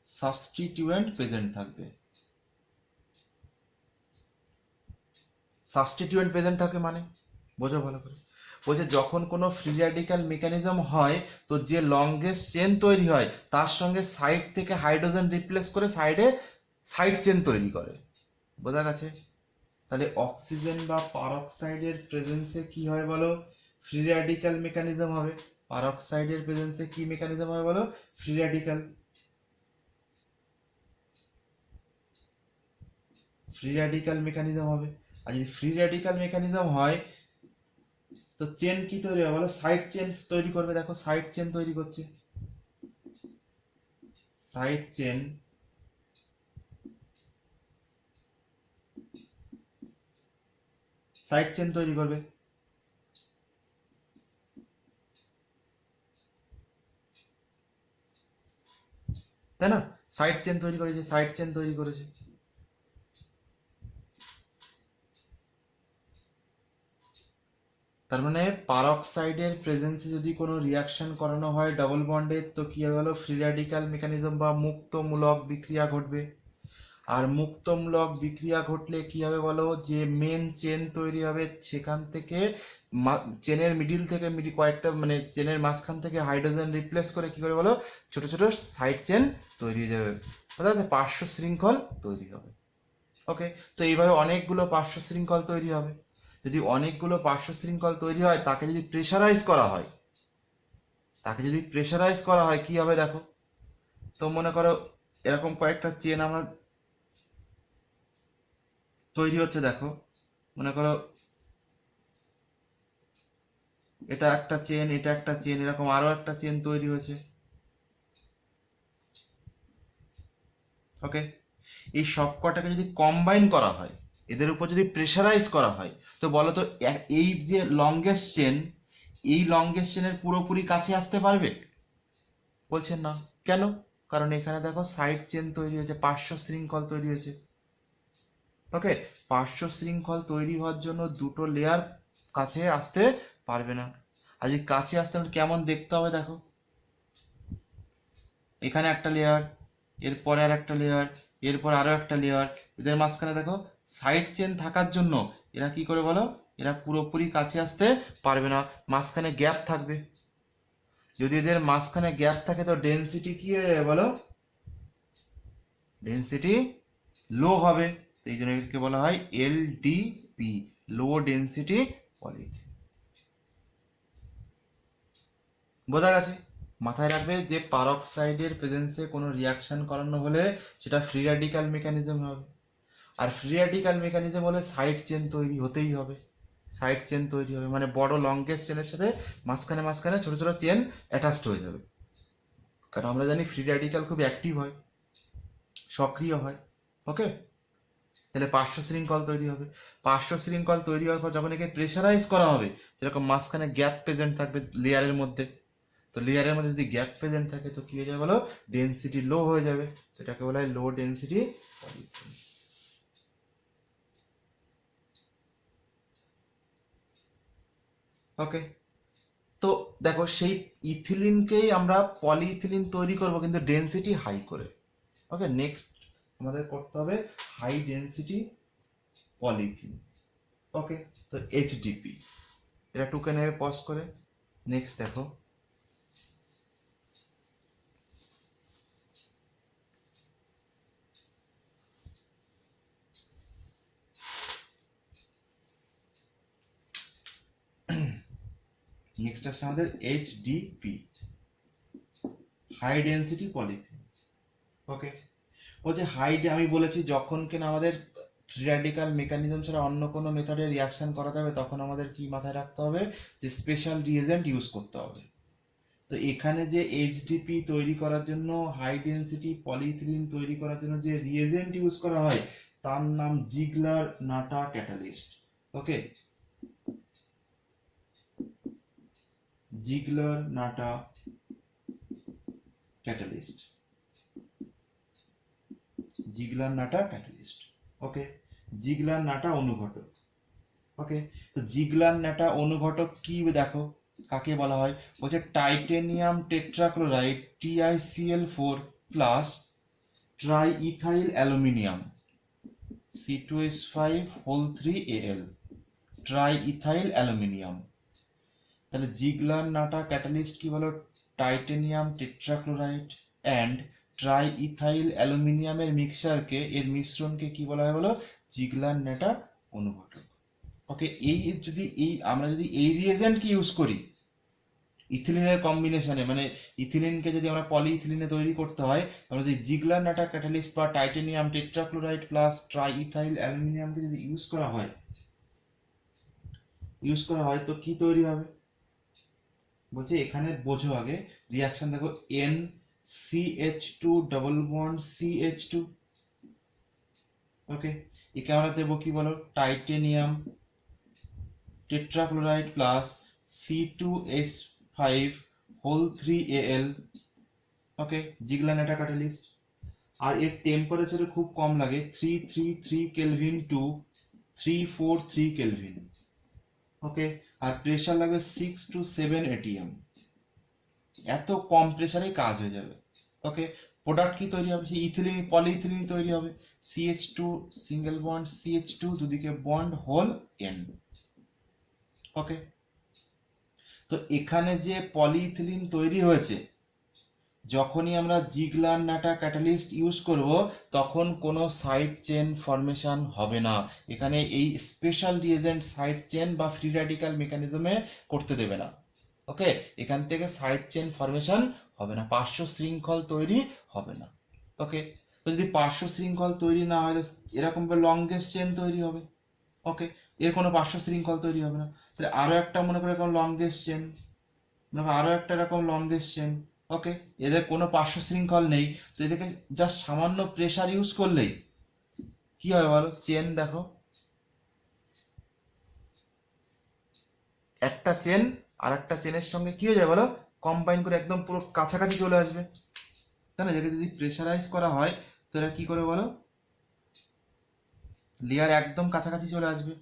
A: সাবস্টিটিউয়েন্ট প্রেজেন্ট থাকবে। সাবস্টিটিউয়েন্ট প্রেজেন্ট থাকে মানে বোঝো ভালো করে। বলছে যখন কোনো ফ্রি র্যাডিক্যাল মেকানিজম হয়, তো যে লংগেস্ট চেন তৈরি হয় তার সঙ্গে সাইড থেকে হাইড্রোজেন রিপ্লেস করে সাইড চেন তৈরি করে। বোঝা গেছে? তাহলে অক্সিজেন বা পারঅক্সাইডের প্রেজেন্সে কি হয় বলো? ফ্রি র্যাডিক্যাল মেকানিজম হবে। পারঅক্সাইডের প্রেজেন্সে কি মেকানিজম হবে বলো? ফ্রি র্যাডিক্যাল মেকানিজম হবে। আর যদি ফ্রি র্যাডিক্যাল মেকানিজম হয়, তো চেন কি তৈরি হবে বলো? সাইড চেন তৈরি করবে। দেখো সাইড চেন তৈরি করছে, সাইড চেন তৈরি করবে। তাই না? সাইড চেন তৈরি করেছে, সাইড চেন তৈরি করেছে। তার মানে পারঅক্সাইডের প্রেজেন্সে যদি কোনো রিয়াকশন করানো হয় ডাবল বন্ডের, তো কি হবে বলো? ফ্রি র্যাডিক্যাল মেকানিজম বা মুক্তমূলক বিক্রিয়া ঘটবে। আর মুক্তমূলক বিক্রিয়া ঘটলে কি হবে বলো? যে মেন চেন তৈরি হবে সেখান থেকে চেনের মিডিল থেকে কয়েকটা মানে চেনের মাঝখান থেকে হাইড্রোজেন রিপ্লেস করে কি করে বলো? ছোট ছোট সাইড চেন তৈরি হয়ে যাবে, অর্থাৎ পার্শ্ব শৃঙ্খল তৈরি হবে। ওকে, তো এইভাবে অনেকগুলো পার্শ্ব শৃঙ্খল তৈরি হবে। যদি অনেকগুলো পার্শ্ব শৃঙ্খল তৈরি হয়, তাকে যদি প্রেশারাইজ করা হয় কি হবে দেখো। তো মনে করো এরকম কয়েকটা চেন আমরা তৈরি হচ্ছে, দেখো মনে করো এটা একটা চেন, এটা একটা চেন, এরকম আরো একটা চেন তৈরি হয়েছে। ওকে, এই সব কটাকে যদি কম্বাইন করা হয়, এদের উপর যদি প্রেশারাইজ করা হয়, তো বলো তো এই যে লংগেস্ট চেন, এই লংগেস্ট চেনের পুরোপুরি কাছে আসতে পারবে? বলছেন না। কেন? কারণ এখানে দেখো সাইড চেন তৈরি হয়েছে, পার্শ্ব শৃঙ্খল তৈরি হয়েছে। ওকে, পার্শ্ব শৃঙ্খল তৈরি হওয়ার জন্য দুটো লেয়ার কাছে আসতে পারবে না। আর যদি কাছে আসতে হলে কেমন দেখতে হবে দেখো, এখানে একটা লেয়ার, এরপরে আর একটা লেয়ার, এরপর আরো একটা লেয়ার, এদের মাঝখানে দেখো সাইড চেন থাকার জন্য এরা কি করে বলো? এরা পুরোপুরি কাছে আসতে পারবে না, মাঝখানে গ্যাপ থাকবে। যদি এদের মাঝখানে গ্যাপ থাকে তো ডেনসিটি কি হয়ে যাবে বলো? ডেনসিটি লো হবে। তো এই জন্য একে বলা হয় এলডিপি, লো ডেনসিটি পলিথিন। বোঝা গেছে? মাথায় রাখবে যে পারঅক্সাইডের প্রেজেন্সে কোনো রিয়াকশন করানো হলে সেটা ফ্রি র্যাডিক্যাল মেকানিজম হবে। আর ফ্রি র্যাডিক্যাল মেকানিজম হলে সাইড চেন তৈরি হতেই হবে। সাইড চেন তৈরি হবে মানে বড় লংগেস্ট চেনের সাথে মাঝখানে মাঝখানে ছোট ছোট চেন অ্যাটাচড হয়ে যাবে। কারণ আমরা জানি ফ্রি র্যাডিক্যাল খুব অ্যাক্টিভ হয়, সক্রিয় হয়। ওকে, তাহলে পার্শ্ব শৃঙ্খল তৈরি হবে। পার্শ্ব শৃঙ্খল তৈরি হওয়ার পর যখন একে প্রেশারাইজ করা হবে, যেরকম মাঝখানে গ্যাপ প্রেজেন্ট থাকবে লেয়ারের মধ্যে, তো লেয়ারের মধ্যে যদি গ্যাপ প্রেজেন্ট থাকে তো কি হয়ে যাবে বলো? ডেনসিটি লো হয়ে যাবে। তো এটাকে বলা হয় লো ডেনসিটি পলিথিন। ওকে, তো দেখো সেই ইথিলিনকেই আমরা পলিইথিলিন তৈরি করব কিন্তু ডেনসিটি হাই করে। ওকে, নেক্সট আমাদের করতে হবে হাই ডেনসিটি পলিথিন। ওকে, তো এইচডিপি এটা টুকে নেবে পজ করে। নেক্সট দেখো, নেক্সট আসছে আমাদের এইচডিপি, হাই ডেনসিটি পলিথিন। ওকে, বলছে আমি বলেছি যখন কিনা আমাদের ফ্রি র্যাডিক্যাল মেকানিজম ছাড়া অন্য কোনো মেথডে রিয়াকশন করাতে হবে, তখন আমাদের কি মাথায় রাখতে হবে? যে স্পেশাল রিএজেন্ট ইউজ করতে হবে। তো এখানে যে এইচডিপি তৈরি করার জন্য, হাই ডেনসিটি পলিইথিলিন তৈরি করার জন্য যে রিএজেন্ট ইউজ করা হয় তার নাম জিগলার নাটা ক্যাটালিস্ট। ওকে, Ziegler Natta catalyst. জিগলার Natta catalyst. ওকে, জিগলার নাটা অনুঘটক। ওকে, তো জিগলার নাটা অনুঘটক কি দেখো কাকে বলা হয়, বলছে titanium tetrachloride TiCl4 plus try ethyl aluminium C2H5 3Al, try ethyl aluminium. তাহলে জিগলার নাটা ক্যাটালিস্ট কি বলো, titanium tetrachloride and try ethyl অ্যালুমিনিয়ামের মিক্সচারকে, এর মিশ্রণকে কি বলা হয় বলো, জিগলার নাটা অনুঘটক। ওকে, আমরা যদি এই রিয়েজেন্টকে ইউজ করি ইথিলিনের কম্বিনেশনে, মানে ইথিলিনকে যদি আমরা পলিইথিলিনে তৈরি করতে হয়, আমরা যদি জিগলার নাটা ক্যাটালিস্ট বা titanium tetrachloride plus triethyl অ্যালুমিনিয়ামকে যদি ইউজ করা হয় তো কি তৈরি হবে, বলছে এখানে বোঝো আগে রিয়াকশন দেখো, NCH2 ডাবল বন্ড CH2। ওকে, একে আমরা দেবো কি বলো, titanium tetrachloride plus C2H5 3Al। Okay, Ziegler Natta catalyst. আর এর টেম্পারেচার খুব কম লাগে, 333 কেলভিন টু 343 কেলভিন। ওকে, আর প্রেসার লাগবে 6 to 7 atm। এত কম প্রেসারে কাজ হয়ে যাবে। ওকে, প্রোডাক্ট কি তৈরি হবে, সেই ইথিলিন পলিইথিলিন তৈরি হবে, CH2 সিঙ্গেল বন্ড CH2 দুদিকে বন্ড হোল N। ওকে, তো এখানে যে পলিইথিলিন তৈরি হয়েছে, যখনই আমরা জিগলার নাটা ক্যাটালিস্ট ইউজ করব তখন কোনো সাইড চেন ফরমেশন হবে না। এখানে এই স্পেশাল রিয়েজেন্ট সাইড চেন বা ফ্রি র্যাডিক্যাল মেকানিজমে করতে দেবে না। ওকে, এখান থেকে সাইড চেন ফরমেশন হবে না, পার্শ্ব শৃঙ্খল তৈরি হবে না। ওকে, তো যদি পার্শ্ব শৃঙ্খল তৈরি না হয় এরকম লংগেস্ট চেন তৈরি হবে। ওকে, এর কোনো পার্শ্ব শৃঙ্খল তৈরি হবে না। তাহলে আরো একটা মনে করে এরকম লংগেস্ট চেন, আরো একটা এরকম লংগেস্ট চেন। ওকে, এদের কোনো পার্শ্ব শৃঙ্খল নেই, তো এদেরকে জাস্ট সামান্য প্রেসার ইউজ করলেই কি হবে বলো, চেন দেখো, একটা চেন আর একটা চেনের সঙ্গে কি হয়ে যাবে বলো, কম্বাইন করে একদম পুরো কাছাকাছি চলে আসবে, তাই না? যেটা যদি প্রেসারাইজ করা হয় তো এটা কি করে বলো, লেয়ার একদম কাছাকাছি চলে আসবে,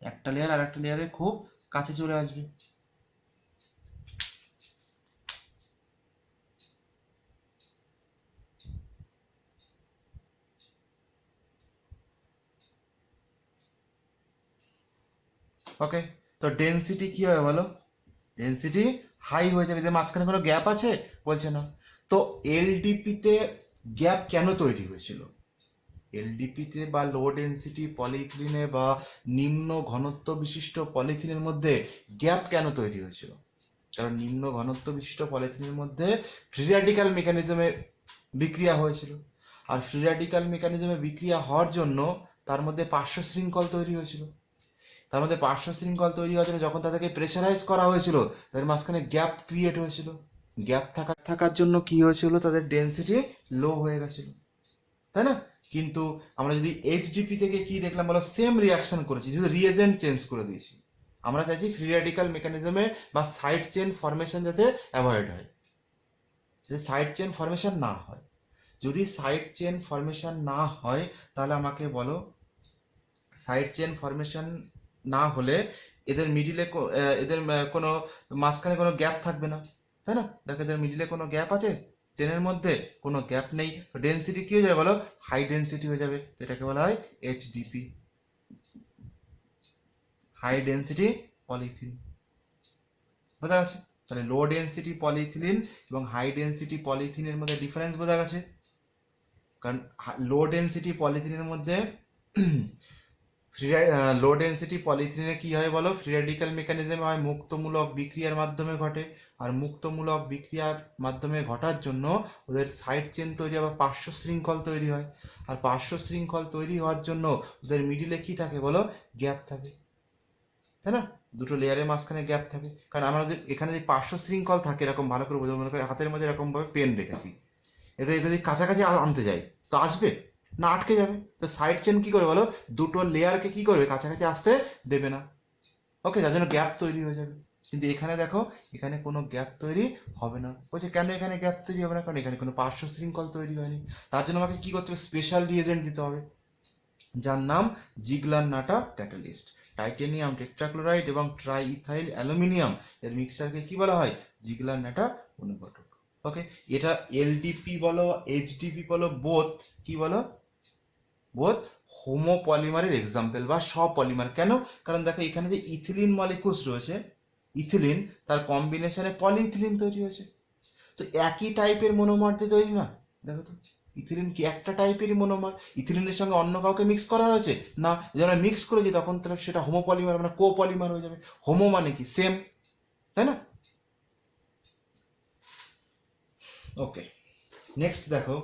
A: একটা লেয়ার আর একটা লেয়ারের খুব কাছে চলে আসবে। ওকে, তো ডেনসিটি কি হবে বলো, ডেনসিটি হাই হয়ে যাবে। যে মাঝখানে কোনো গ্যাপ আছে, বলছে না। তো এলডিপিতে গ্যাপ কেন তৈরি হয়েছিল, এলডিপিতে বা লো ডেনসিটি পলিইথিলিনে বা নিম্ন ঘনত্ব বিশিষ্ট পলিথিনের মধ্যে গ্যাপ কেন তৈরি হয়েছিল, কারণ নিম্ন ঘনত্ব বিশিষ্ট পলিথিনের মধ্যে ফ্রি র্যাডিক্যাল মেকানিজমে বিক্রিয়া হয়েছিল, আর ফ্রি র্যাডিক্যাল মেকানিজমে বিক্রিয়া হওয়ার জন্য তার মধ্যে পার্শ্ব শৃঙ্খল তৈরি হয়েছিল। তার মধ্যে পার্শ্ব শৃঙ্খল তৈরি হওয়ার জন্য যখন তাদেরকে প্রেসারাইজ করা হয়েছিল তাদের মাঝখানে গ্যাপ ক্রিয়েট হয়েছিল, গ্যাপ থাকার জন্য কি হয়েছিল, তাদের ডেনসিটি লো হয়ে গেছিল, তাই না? কিন্তু আমরা যদি এইচডিপি থেকে কি দেখলাম বলো, সেম রিয়াকশন করেছি, শুধু রিয়েজেন্ট চেঞ্জ করে দিয়েছি। আমরা চাইছি ফ্রি র্যাডিক্যাল মেকানিজমে বা সাইড চেন ফরমেশন যাতে অ্যাভয়েড হয়, যাতে সাইড চেন ফরমেশন না হয়। যদি সাইড চেন ফরমেশন না হয় তাহলে আমাকে বলো, সাইড চেন ফরমেশন না হলে এদের মিডিলে এদের কোনো মাঝখানে কোনো গ্যাপ থাকবে না, তাই না? দেখো এদের মিডিলে কোনো গ্যাপ আছে, চেনের মধ্যে কোনো গ্যাপ নেই, তো ডেনসিটি কি হয়ে যাবে বলো, হাই ডেনসিটি হয়ে যাবে, যেটাকে বলা হয় এইচডিপি, হাই ডেনসিটি পলিথিন। বোঝা গেছে? তাহলে লো ডেনসিটি পলিথিলিন এবং হাই ডেনসিটি পলিথিনের মধ্যে ডিফারেন্স বোঝা গেছে। কারণ লো ডেনসিটি পলিথিনের মধ্যে লো ডেনসিটি পলিথিলিনে কি হয় বলো, ফ্রি র্যাডিক্যাল মেকানিজমে হয় মুক্তমূলক বিক্রিয়ার মাধ্যমে ঘটে, আর মুক্তমূলক বিক্রিয়ার মাধ্যমে ঘটার জন্য ওদের সাইড চেন তৈরি হয় বা পার্শ্ব শৃঙ্খল তৈরি হয়, আর পার্শ্ব শৃঙ্খল তৈরি হওয়ার জন্য ওদের মিডিলে কি থাকে বলো, গ্যাপ থাকে, তাই না? দুটো লেয়ারের মাঝখানে গ্যাপ থাকে। কারণ আমরা যে এখানে যে পার্শ্ব শৃঙ্খল থাকে এরকম ভালো করে বোঝা, মনে করে হাতের মধ্যে এরকম ভাবে পেন রেখেছি, এটা যদি কাছাকাছি আনতে যাই তো আসবে না, আটকে যাবে। তো সাইড চেন কি করে বলো, দুটো লেয়ারকে কি করবে, কাছাকাছি আসতে দেবে না। ওকে, যার জন্য গ্যাপ তৈরি হয়ে যাবে। কিন্তু এখানে দেখো, এখানে কোনো গ্যাপ তৈরি হবে না। বলছে কেন এখানে গ্যাপ তৈরি হবে না? কারণ এখানে কোনো পার্শ্ব শৃঙ্খল তৈরি হয়নি। তার জন্য আমাকে কি করতে হবে? স্পেশাল রিএজেন্ট দিতে হবে, যার নাম জিগলার নাটা ক্যাটালিস্ট। টাইটেনিয়াম টেট্রাক্লোরাইড এবং ট্রাই ইথাইল অ্যালুমিনিয়াম এর মিক্সচারকে কি বলা হয়? জিগলার নাটা অনুঘটক। ওকে, এটা এলডিপি বলো এইচডিপি বলো, বোথ কি বলো? বোথ হোমোপলিমারের এক্সাম্পল বা স্বপলিমার। কেন? কারণ দেখো এখানে যে ইথিলিন মলিকুলস রয়েছে, ইথিলিন তার কম্বিনেশনে পলিইথিলিন তৈরি হয়েছে। তো একই টাইপের মনোমার দিয়ে তৈরি না। দেখো তো, ইথিলিন কি একটা টাইপেরই মনোমার? ইথিলিনের সঙ্গে অন্য কাউকে মিক্স করা হয়েছে না। যদি আমরা মিক্স করেছি তখন তাহলে সেটা হোমোপলিমার মানে কোপলিমার হয়ে যাবে। হোমো মানে কি? সেম, তাই না? ওকে, নেক্সট দেখো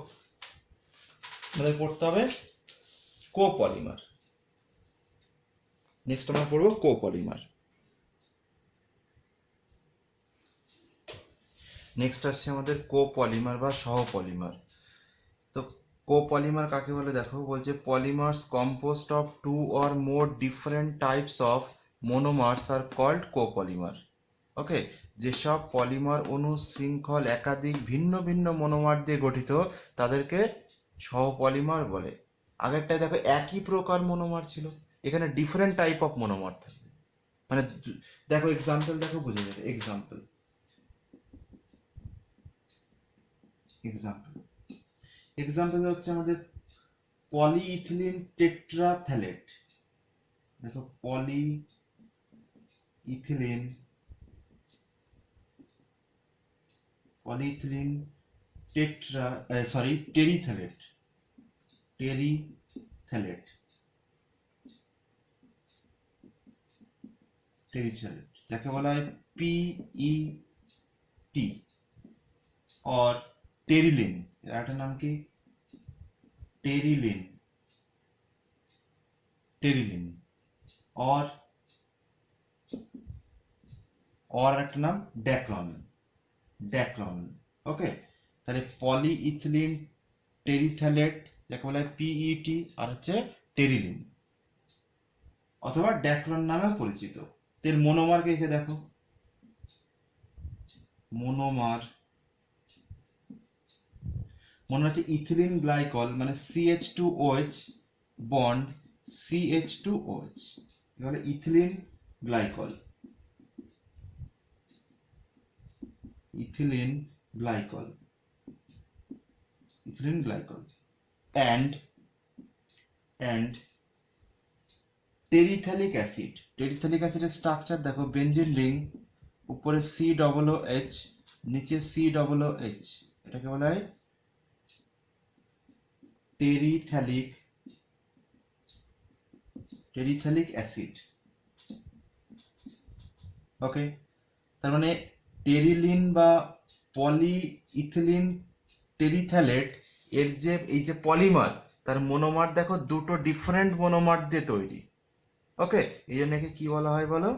A: আমাদের পড়তে হবে কোপলিমার। নেক্সট আমরা পড়বো কোপলিমার। নেক্সট আসছে আমাদের কোপলিমার বা সহপলিমার। তো কোপলিমার কাকে বলে দেখো, বলছে polymers composed of two or more different types of monomers are called copolymer. Okay, যেসব পলিমার অণু শৃঙ্খল একাধিক ভিন্ন ভিন্ন মনোমার দিয়ে গঠিত তাদেরকে সহপলিমার বলে। আগেরটায় দেখো একই প্রকার মনোমার ছিল, এখানে ডিফারেন্ট টাইপ অফ মনোমার থাকবে। মানে দেখো এক্সাম্পল দেখো, বুঝে যাবে। এক্সাম্পল এক্সাম্পল এক্সাম্পল হচ্ছে আমাদের পলিইথিলিন টেট্রাথ্যালেট। দেখো পলিইথিলিন পলিইথিলিন টেরিথ্যালেট। টেরিথ্যালেট টেরিথ্যালেট যাকে বলা হয় পিইটি और টেরিলিন। এর একটা নাম কি? টেরিলিন। টেরিলিন और একটা নাম ড্যাক্রন। ড্যাক্রন। ওকে, তাহলে পলিইথিলিন টেরিথ্যালেট যাকে বলা হয় পিইটি আর হচ্ছে টেরিলিন, অথবা ড্যাক্রন নামেও পরিচিত। এর মনোমারকে এখানে দেখো, মনোমার মনে হচ্ছে ইথিলিন গ্লাইকল মানে CH2OH বন্ড CH2OH, তাহলে ethylene glycol. Ethylene glycol ethylene glycol and terephthalic acid. Terephthalic অ্যাসিডের স্ট্রাকচার দেখো, বেনজিন রিং, উপরে COOH, নিচে COOH। এটাকে বলা হয় টেরিথ্যালিক অ্যাসিড। ওকে, তার মানে টেরিলিন বা পলিইথিলিন টেরিথ্যালেট এর যে এই যে পলিমার, তার মনোমার দেখো দুটো ডিফারেন্ট মনোমার দিয়ে তৈরি। ওকে, এই জন্য একে কি বলা হয় বলো?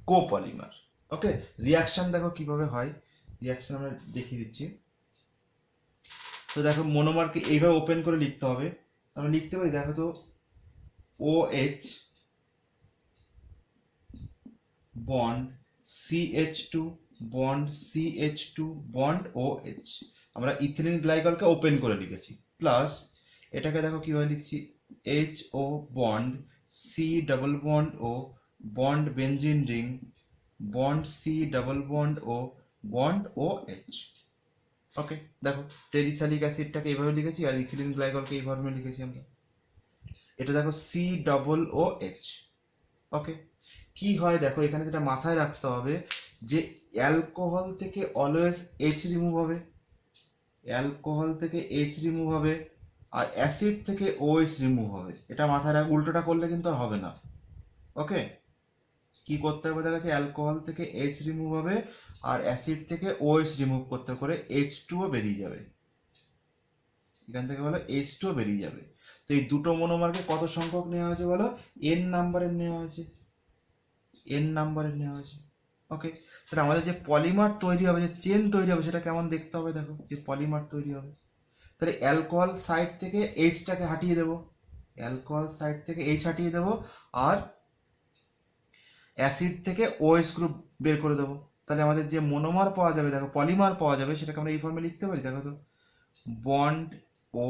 A: কোপলিমার। ওকে, রিয়াকশন দেখো কিভাবে হয়, রিয়াকশন আমরা দেখিয়ে দিচ্ছি। তো দেখো মনোমারকে এইভাবে ওপেন করে লিখতে হবে। আমরা লিখতে পারি, দেখো তো, OH bond CH2 bond CH2 bond OH। আমরা ইথিলিন গ্লাইকলকে ওপেন করে লিখেছি, প্লাস এটাকে দেখো কিভাবে লিখছি, HO bond C double bond O bond benzene ring bond C double bond O bond OH। ওকে, দেখো টেরিথ্যালিক অ্যাসিডটাকে এইভাবে লিখেছি আর ইথিলিন গ্লাইকলকে এইভাবে লিখেছি আমরা। এটা দেখো COOH। ওকে, কি হয় দেখো, এখানে যেটা মাথায় রাখতে হবে যে অ্যালকোহল থেকে অলওয়েজ H রিমুভ হবে, অ্যালকোহল থেকে H রিমুভ হবে, আর অ্যাসিড থেকে OH রিমুভ হবে। এটা মাথায় রাখ, উল্টোটা করলে কিন্তু আর হবে না। ওকে, কি করতে হবে দেখা যাচ্ছে, অ্যালকোহল থেকে H রিমুভ হবে আর অ্যাসিড থেকে OH রিমুভ করতে করে H2O বেরিয়ে যাবে। এখান থেকে বলো H2O বেরিয়ে যাবে। তো এই দুটো মনোমারকে কত সংখ্যক নেওয়া হয়েছে বলো? N নাম্বারের নেওয়া হয়েছে, N নাম্বারের নেওয়া হয়েছে। ওকে, তাহলে আমাদের যে পলিমার তৈরি হবে, যে চেন তৈরি হবে, সেটা কেমন দেখতে হবে দেখো, যে পলিমার তৈরি হবে। তাহলে অ্যালকোহল সাইড থেকে এইচটাকে হাটিয়ে দেবো, অ্যালকোহল সাইড থেকে এইচ হাটিয়ে দেবো, আর অ্যাসিড থেকে ওএস গ্রুপ বের করে দেবো। তাহলে আমাদের যে মনোমার পাওয়া যাবে, দেখো পলিমার পাওয়া যাবে, সেটাকে আমরা এই ফর্মে লিখতে পারি। দেখো তো, bond O,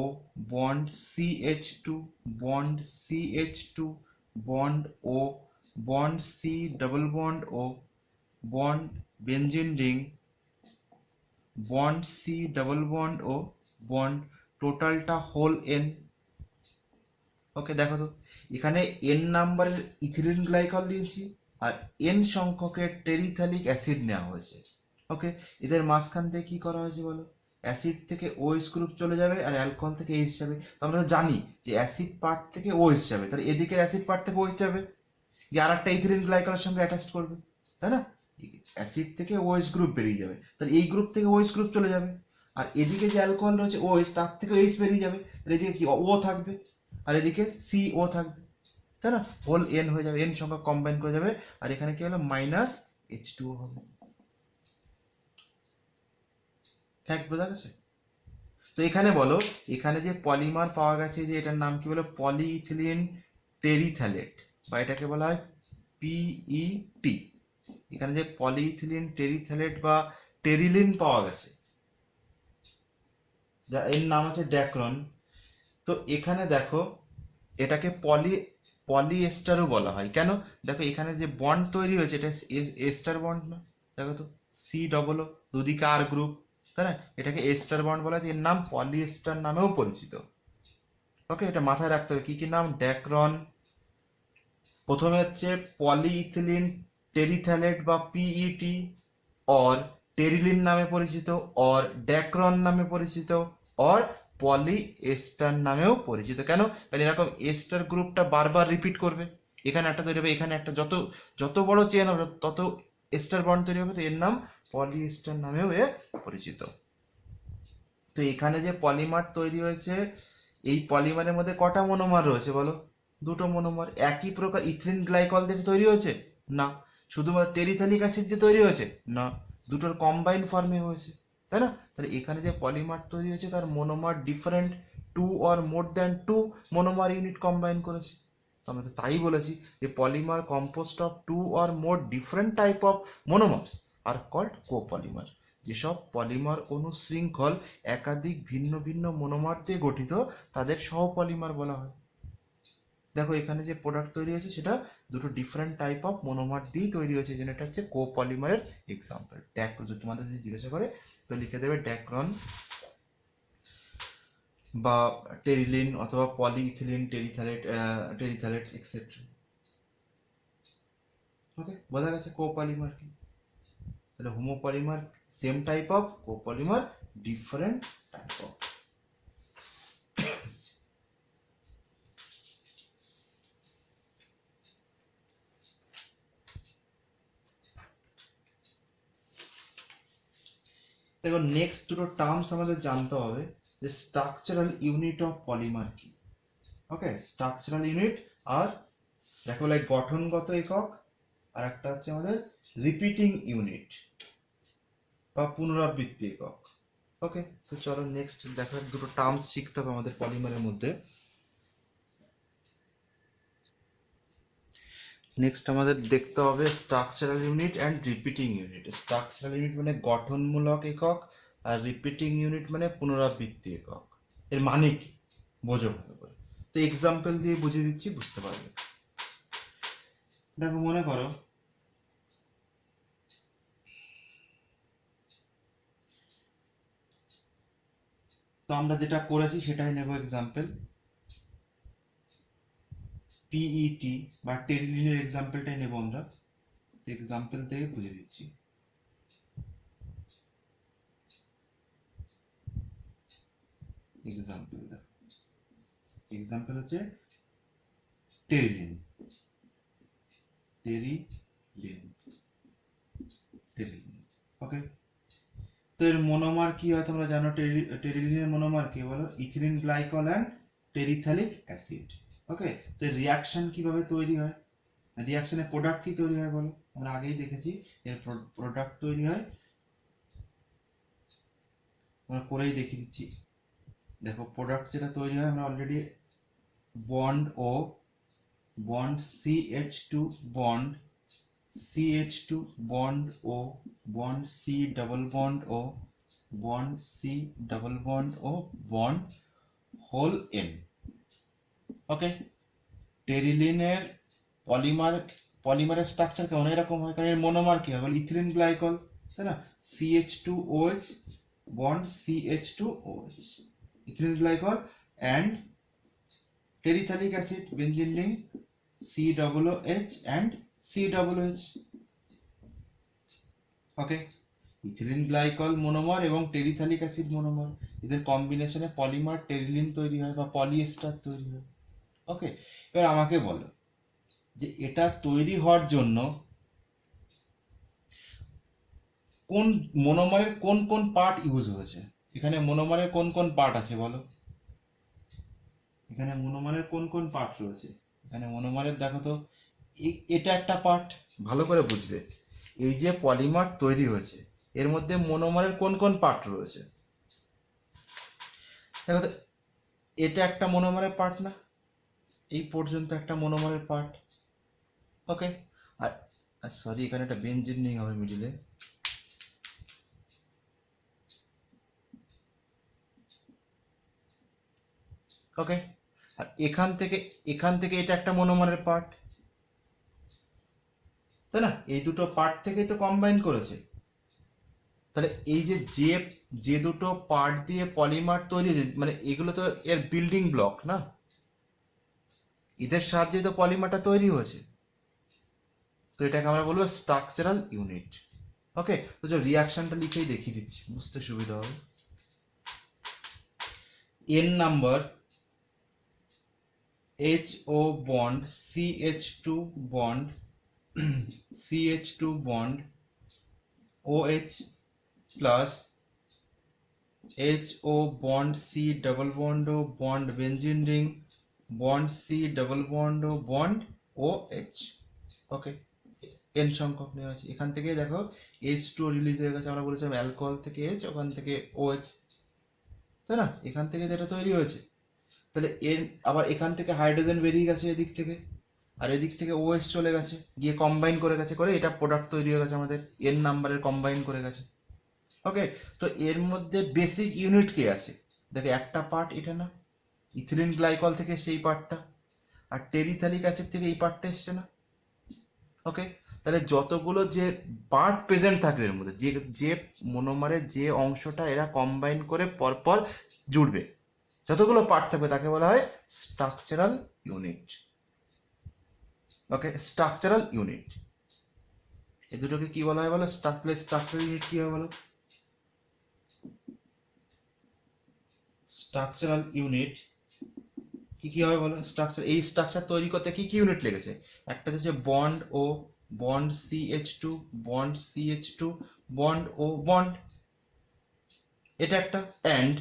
A: bond CH2, bond CH2, bond O, bond C double bond O, bond benzene ring, bond C double bond O, bond, টোটালটা হোল N। ওকে, দেখো তো, এখানে N নাম্বারের ইথিলিন গ্লাইকল নিয়েছি আর N সংখ্যকের টেরিথালিক অ্যাসিড নেওয়া হয়েছে। ওকে, এদের মাঝখান থেকে কি করা হয়েছে বলো, অ্যাসিড থেকে OH গ্রুপ চলে যাবে আর অ্যালকোহল থেকে H যাবে। তো আমরা তো জানি যে অ্যাসিড পার্ট থেকে OH যাবে, তাহলে এদিকের অ্যাসিড পার্ট থেকে OH যাবে, গিয়ে আর একটা ইথিলিন গ্লাইকলের সঙ্গে অ্যাটাচ করবে, তাই না? অ্যাসিড থেকে OH গ্রুপ বেরিয়ে যাবে, তাহলে এই গ্রুপ থেকে OH গ্রুপ চলে যাবে, আর এদিকে যে অ্যালকোহল রয়েছে OH, তার থেকে H বেরিয়ে যাবে, তাহলে এদিকে কি O থাকবে আর এদিকে CO থাকবে, তাই না? হোল N হয়ে যাবে, N সংখ্যা কম্বাইন করে যাবে, আর এখানে কি হলো, মাইনাস H2O হবে। ফ্যাক্ট বোঝা গেছে? তো এখানে বলো, এখানে যে পলিমার পাওয়া গেছে, যে এটার নাম কি বলো, পলিইথিলিন টেরিথ্যালেট, বা এটাকে বলা হয় PET। এখানে যে পলিইথিলিন টেরিথ্যালেট বা টেরিলিন পাওয়া গেছে, যা এর নাম আছে ড্যাক্রন। তো এখানে দেখো, এটাকে পলিএস্টারও বলা হয়। কেন? দেখো এখানে যে বন্ড তৈরি হয়েছে, এটা এস্টার বন্ড না? দেখো তো, সি ডবল ও, দুদিকে আর গ্রুপ, তাই না? এটাকে এস্টার বন্ড বলা হয়, এর নাম পলিএস্টার নামেও পরিচিত। ওকে, এটা মাথায় রাখতে হবে। কি কি নাম? ড্যাক্রন, প্রথমে হচ্ছে পলিইথিলিন টেরিথ্যালেট বা PET, और টেরিলিন নামে পরিচিত, और ড্যাক্রন নামে পরিচিত, और পলি এস্টার নামেও পরিচিত। কেন? কারণ এরকম এস্টার গ্রুপটা বারবার রিপিট করবে, এখানে একটা তৈরি হবে, এখানে একটা, যত যত বড় চেন হবে তত এস্টার বন্ড তৈরি হবে, তো এর নাম পলি এস্টার নামেও এ পরিচিত। তো এখানে যে পলিমার তৈরি হয়েছে, এই পলিমারের মধ্যে কটা মনোমার রয়েছে বলো? দুটো মনোমার। একই প্রকার ইথিলিন গ্লাইকল দিয়ে তৈরি হয়েছে? না। শুধুমাত্র টেরিথালিক অ্যাসিড দিয়ে তৈরি হয়েছে? না। দুটোর কম্বাইন ফর্মে হয়েছে, তাই না? তাহলে এখানে যে পলিমার তৈরি হয়েছে, তার monomer different, two or more than two monomer unit combine করেছে। তো আমরা তো তাই বলেছি যে polymer composed of two or more different type of monomers are called copolymer. যেসব পলিমার অনুশৃঙ্খল একাধিক ভিন্ন ভিন্ন মনোমার দিয়ে গঠিত, তাদের সহপলিমার বলা হয়। দেখো এখানে যে প্রোডাক্ট তৈরি হয়েছে, সেটা দুটো ডিফারেন্ট টাইপ অফ মনোমার দিয়ে তৈরি হয়েছে, যেন এটা হচ্ছে কোপলিমারের এক্সাম্পল। যদি তোমাদের যদি জিজ্ঞাসা করে, তো লিখে দেবে ড্যাক্রন বা টেরিলিন অথবা পলিইথিলিন টেরিথ্যালেট এক্সেট্রা। ওকে, বোঝা গেছে কোপলিমার কি? তাহলে homopolymer same type of, copolymer different type of. দেখো নেক্সট দুটো টার্মস আমাদের জানতে হবে, যে স্ট্রাকচারাল ইউনিট অফ পলিমার কি। ওকে, স্ট্রাকচারাল ইউনিট, আর দেখো লাইক গঠনগত একক, আর একটা হচ্ছে আমাদের রিপিটিং ইউনিট বা পুনরাবৃত্তি একক। ওকে, তো চলো নেক্সট দেখো, দুটো টার্মস শিখতে হবে আমাদের পলিমারের মধ্যে। নেক্সট আমাদের দেখতে হবে structural unit and repeating unit. Structural unit মানে গঠনমূলক একক, আর রিপিটিং ইউনিট মানে পুনরাবৃত্তি একক। এর মানে কি বোঝো ভালো করে। তো এক্সাম্পল দিয়ে বুঝিয়ে দিচ্ছি, বুঝতে পারবে। দেখো মনে করো, তো আমরা যেটা করেছি সেটাই নেব এক্সাম্পল। PET বা টেরিলিনের এক্সাম্পলটাই নেব আমরা, এক্সাম্পল থেকে বুঝিয়ে দিচ্ছি। এক্সাম্পল দেখো, এক্সাম্পল হচ্ছে টেরিলিন, টেরিলিন, টেরিলিন। ওকে, তো এর মনোমার কি হয় তোমরা জানো? টেরিলিনের মনোমার কি বলো? Ethylene glycol and terephthalic acid. Okay, তো এর রিয়াকশন কিভাবে তৈরি হয়, রিয়াকশনের প্রোডাক্ট কি তৈরি হয় বলো? আমরা আগেই দেখেছি এর প্রোডাক্ট তৈরি হয়, আমরা করেই দেখিয়ে দিচ্ছি। দেখো প্রোডাক্ট যেটা তৈরি হয়, আমরা already bond O, bond CH2 bond CH2 bond O, bond C double bond O, bond C double bond O, bond whole N। Okay, টেরিলিনের পলিমারের স্ট্রাকচার কেমন এরকম হয়, কারণ এর মনোমার কি হবে, ইথিলিন গ্লাইকল, তাই না? CH2OH bond CH2OH, ethylene glycol and terephthalic acid benzene ring COOH and COOH। Okay, ethylene glycol monomer এবং টেরিথালিক অ্যাসিড মনোমার, এদের কম্বিনেশনে পলিমার টেরিলিন তৈরি হয় বা পলিএস্টার তৈরি হয়। ওকে, এবার আমাকে বলো যে এটা তৈরি হওয়ার জন্য কোন মনোমারের কোন কোন পার্ট ইউজ হয়েছে। এখানে মনোমারের কোন কোন পার্ট আছে বলো, এখানে মনোমারের কোন কোন পার্ট রয়েছে। এখানে মনোমারের দেখো তো, এটা একটা পার্ট, ভালো করে বুঝবে। এই যে পলিমার তৈরি হয়েছে এর মধ্যে মনোমারের কোন কোন পার্ট রয়েছে। দেখো তো, এটা একটা মনোমারের পার্ট না, এই পর্যন্ত একটা মনোমারের পার্ট। ওকে, আর সরি এখানে একটা বেঞ্জিন রিং হবে মিডিলে। ওকে, আর এখান থেকে এটা একটা মনোমারের পার্ট, তাই না? এই দুটো পার্ট থেকেই তো কম্বাইন করেছে। তাহলে এই যে যে দুটো পার্ট দিয়ে পলিমার তৈরি হয়েছে, মানে এগুলো তো এর বিল্ডিং ব্লক না, এদের সাহায্যে তো পলিমারটা তৈরি হয়েছে। তো এটাকে আমরা বলবো স্ট্রাকচারাল ইউনিট। ওকে, তো যে রিয়াকশনটা লিখেই দেখিয়ে দিচ্ছি, বুঝতে সুবিধা হবে। N number HO bond CH2 bond CH2 bond OH plus HO bond C double bond O bond benzene ring bond C double bond O bond OH। ওকে, N সংখ্যক নেওয়া আছে। এখান থেকে দেখো H2 রিলিজ হয়ে গেছে, আমরা বলেছিলাম অ্যালকোহল থেকে H, ওখান থেকে OH, তাই না? এখান থেকে যেটা তৈরি হয়েছে, তাহলে আবার এখান থেকে হাইড্রোজেন বেরিয়ে গেছে এদিক থেকে, আর এদিক থেকে OH চলে গেছে, গিয়ে কম্বাইন করে গেছে, করে এটা প্রোডাক্ট তৈরি হয়ে গেছে আমাদের, N নাম্বারের কম্বাইন করে গেছে। ওকে, তো এর মধ্যে বেসিক ইউনিট কে আছে দেখো, একটা পার্ট এটা না, ইথিলিন গ্লাইকল থেকে সেই পার্টটা, আর টেরিথালিক অ্যাসিড থেকে এই পার্টটা এসছে না। ওকে, তাহলে যতগুলো যে পার্ট প্রেজেন্ট থাকবে এর মধ্যে, যে যে মনোমারের যে অংশটা এরা কম্বাইন করে পরপর জুড়বে, যতগুলো পার্ট থাকবে তাকে বলা হয় স্ট্রাকচারাল ইউনিট। ওকে, স্ট্রাকচারাল ইউনিট, এই দুটোকে কি বলা হয় বলো, স্ট্রাকচারাল ইউনিট কি হয় বলো। স্ট্রাকচারাল ইউনিট কি কি হবে বলো। এই স্ট্রাকচার তৈরি করতে কি কি ইউনিট লেগেছে, একটা হচ্ছে bond O, bond CH2, bond CH2, bond O, bond, এটা একটা, অ্যান্ড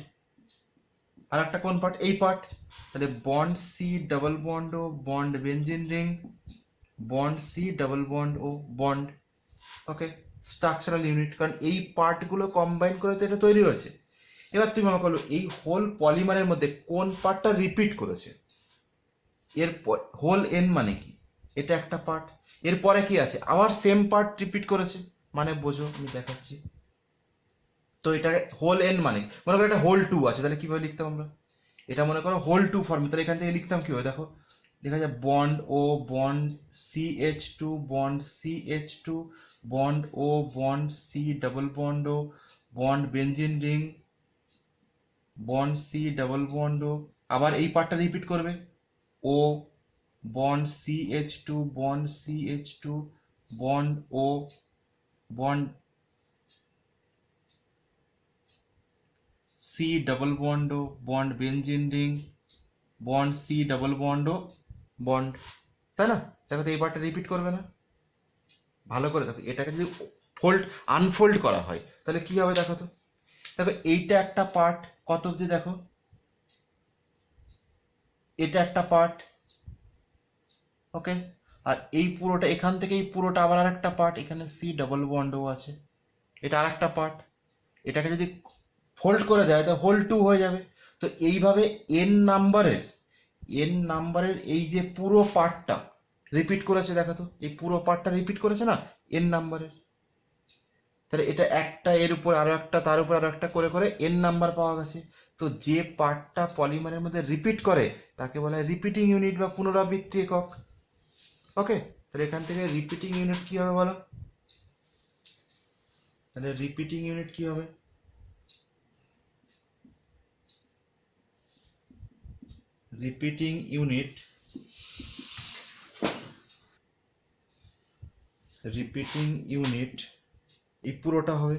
A: আর একটা কোন পার্ট, এই পার্ট, তাহলে bond C double bond O, bond benzene ring, bond C double bond O, bond. Okay, structural unit, কারণ এই পার্টগুলো কম্বাইন করে তো এটা তৈরি হয়েছে। এবার তুমি আমাকে বলো এই হোল পলিমারের মধ্যে কোন পার্টটা রিপিট করেছে। এর হোল N মানে কি, এটা একটা পার্ট, এরপরে কি আছে, আবার সেম পার্ট রিপিট করেছে, মানে বোঝো আমি দেখাচ্ছি। তো এটা হোল N মানে মনে করো এটা হোল 2 আছে, তাহলে কিভাবে লিখতাম আমরা, এটা মনে করো হোল 2 ফর্মে, তাহলে এখান থেকে লিখতাম কিভাবে, দেখো লেখা যায় bond O, bond CH2, bond CH2, bond O, bond C double bond O, bond benzene ring, bond C double bond O, আবার এই পার্টটা রিপিট করবে, O, bond CH2, bond CH2, bond O, bond C double bond O, bond benzene ring, bond C double bond O, bond, তাই না? দেখো তো এই পার্টটা রিপিট করবে না, ভালো করে দেখো, এটাকে যদি আনফোল্ড করা হয় তাহলে কি হবে দেখো তো, দেখো এইটা একটা পার্ট, কত অব্দি দেখো, এটা একটা পার্ট। ওকে, আর এই পুরোটা, এখান থেকে এই পুরোটা আবার আর একটা পার্ট, এখানে C ডাবল বন্ডও আছে, এটা আর একটা পার্ট। এটাকে যদি ফোল্ড করে দেয় তাহলে হোল 2 হয়ে যাবে। তো এইভাবে N নাম্বারের এই যে পুরো পার্টটা, রিপিট করেছে, দেখো তো এই পুরো পার্টটা রিপিট করেছে না এন নাম্বারের। তাহলে এটা একটা এর উপর আরো একটা, তার উপর আরো একটা করে করে এন নাম্বার পাওয়া গেছে। তো যে পার্টটা পলিমারের মধ্যে রিপিট করে তাকে বলা হয় রিপিটিং ইউনিট বা পুনরাবৃত্তি একক। ওকে, তাহলে এখান থেকে রিপিটিং ইউনিট কি হবে বলো? তাহলে রিপিটিং ইউনিট কি হবে? রিপিটিং ইউনিট, রিপিটিং ইউনিট এই পুরোটা হবে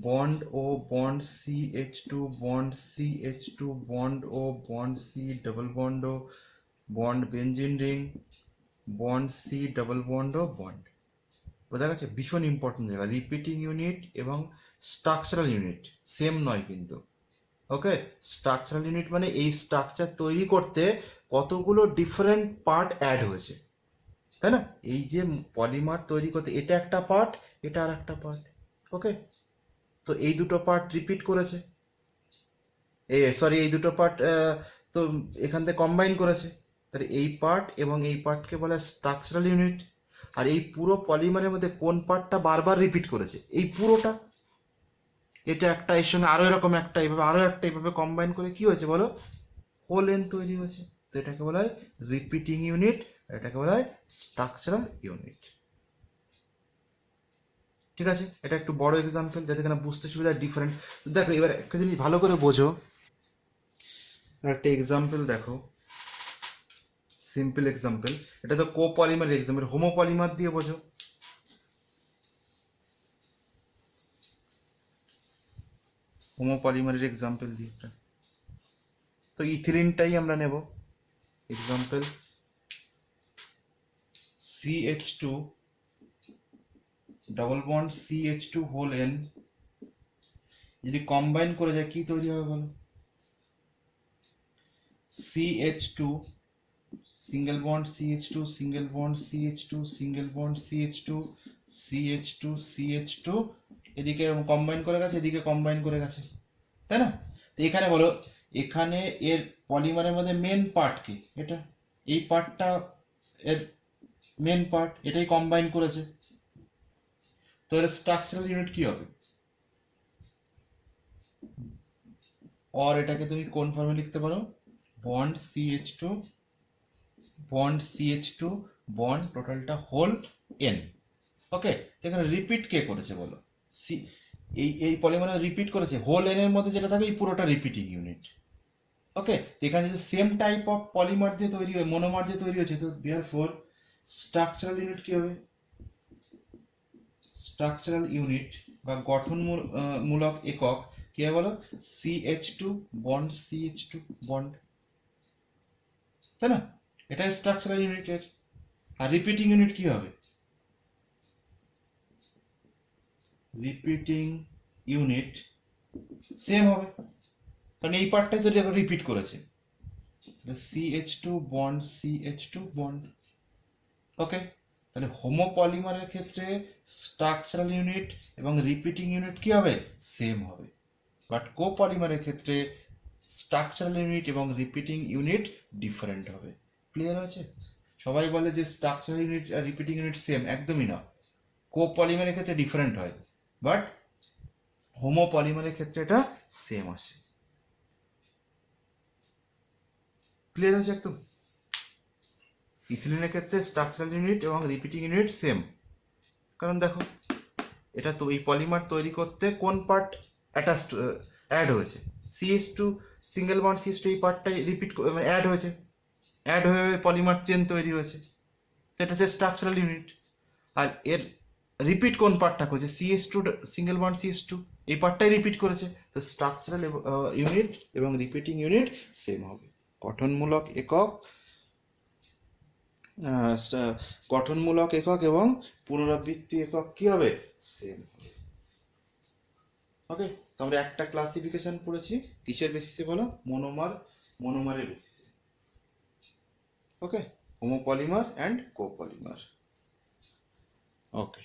A: bond O bond C H two, bond C H two, bond O bond C double bond O bond benzene ring, bond C double bond O bond. বোঝা গেছে? ভীষণ important জায়গা। Repeating unit এবং structural unit same নয় কিন্তু। ওকে, structural unit মানে এই structure তৈরি করতে কতগুলো ডিফারেন্ট পার্ট অ্যাড হয়েছে, তাই না? এই যে পলিমার তৈরি করতে এটা একটা পার্ট, এটা আর একটা পার্ট। ওকে, তো এই দুটো পার্ট রিপিট করেছে, এই দুটো পার্ট তো এখান থেকে কম্বাইন করেছে। তাহলে এই পার্ট এবং এই পার্টকে বলা হয় স্ট্রাকচারাল ইউনিট। আর এই পুরো পলিমারের মধ্যে কোন পার্টটা বারবার রিপিট করেছে? এই পুরোটা। এটা একটা, এর সঙ্গে আরো এরকম একটা, এইভাবে আরো একটা, এইভাবে কম্বাইন করে কি হয়েছে বলো? হোল এন তৈরি হয়েছে। তো এটাকে বলা হয় রিপিটিং ইউনিট, আর এটাকে বলা হয় স্ট্রাকচারাল ইউনিট। ঠিক আছে, এটা একটু বড় এক্সাম্পল যাতে এখানে বুঝতে সুবিধা, ডিফারেন্ট। তো দেখো এবার একটা জিনিস ভালো করে বোঝো, একটা এক্সাম্পল দেখো, সিম্পল এক্সাম্পল। এটা তো কোপলিমার এক্সাম্পল, হোমোপলিমার দিয়ে বোঝো। হোমোপলিমারের এক্সাম্পল দিয়ে একটা, তো ইথিলিনটাই আমরা নেব example. CH2 double bond CH2 whole N যদি কম্বাইন করে যায় কি তৈরি হবে বলো? CH2 single bond CH2, single bond CH2, single bond CH2, CH2, CH2, এদিকে কম্বাইন করে গেছে, এদিকে কম্বাইন করে গেছে, তাই না? তো এখানে বলো, এখানে এর পলিমারের মধ্যে মেন পার্ট কি? এটা, এই পার্টটা এর মেন পার্ট, এটাই কম্বাইন করেছে। তো এর স্ট্রাকচারাল ইউনিট কি হবে? আর এটাকে তুমি কোন ফর্মে লিখতে পারো? Bond CH2, bond CH2, bond টোটালটা হোল এন। ওকে, তো এখানে রিপিট কে করেছে বলো? সি, এই পলিমারে রিপিট করেছে, হোল এন এর মধ্যে যেটা থাকে এই পুরোটা রিপিটিং ইউনিট। ওকে, তো এখানে যদি সেম টাইপ অফ পলিমার দিয়ে তৈরি হয়, মনোমার দিয়ে তৈরি হয়েছে, তো দেয়ারফর স্ট্রাকচারাল ইউনিট কি হবে? স্ট্রাকচারাল ইউনিট বা গঠনমূলক একক কি হবে বলো? CH2 বন্ড CH2 বন্ড, তাই না? এটা স্ট্রাকচারাল ইউনিটের। আর রিপিটিং ইউনিট কি হবে? রিপিটিং ইউনিট সেম হবে, কারণ এই পার্টটাই তো রিপিট করেছে। CH2 bond CH2 bond. ওকে, তাহলে হোমোপলিমারের ক্ষেত্রে স্ট্রাকচারাল ইউনিট এবং রিপিটিং ইউনিট কি হবে? সেম হবে। বাট কোপলিমারের ক্ষেত্রে স্ট্রাকচারাল ইউনিট এবং রিপিটিং ইউনিট ডিফারেন্ট হবে। ক্লিয়ার হয়েছে? সবাই বলে যে স্ট্রাকচারাল ইউনিট আর রিপিটিং ইউনিট সেম, একদমই না। কোপলিমারের ক্ষেত্রে ডিফারেন্ট হয়, বাট হোমোপলিমারের ক্ষেত্রে এটা সেম আসে। ক্লিয়ার হয়েছে একদম? ইথিলিনের ক্ষেত্রে স্ট্রাকচারাল ইউনিট এবং রিপিটিং ইউনিট সেম, কারণ দেখো এটা তো এই পলিমার তৈরি করতে কোন পার্ট অ্যাটাচড অ্যাড হয়েছে? CH2 সিঙ্গেল বন্ড CH2, এই পার্টটাই রিপিট অ্যাড হয়েছে, অ্যাড হয়ে পলিমার চেন তৈরি হয়েছে। তো এটা হচ্ছে স্ট্রাকচারাল ইউনিট। আর এর রিপিট কোন পার্টটা করেছে? CH2 সিঙ্গেল বন্ড CH2, এই পার্টটাই রিপিট করেছে। তো স্ট্রাকচারাল ইউনিট এবং রিপিটিং ইউনিট সেম হবে। গঠনমূলক একক, গঠনমূলক একক এবং পুনরাবৃত্তি একক কি হবে? সেম হবে। ওকে, তো আমরা একটা ক্লাসিফিকেশন পড়েছি কিসের বেসিসে বলো? মনোমারের বেসিসে। ওকে, হোমোপলিমার অ্যান্ড কোপলিমার। ওকে।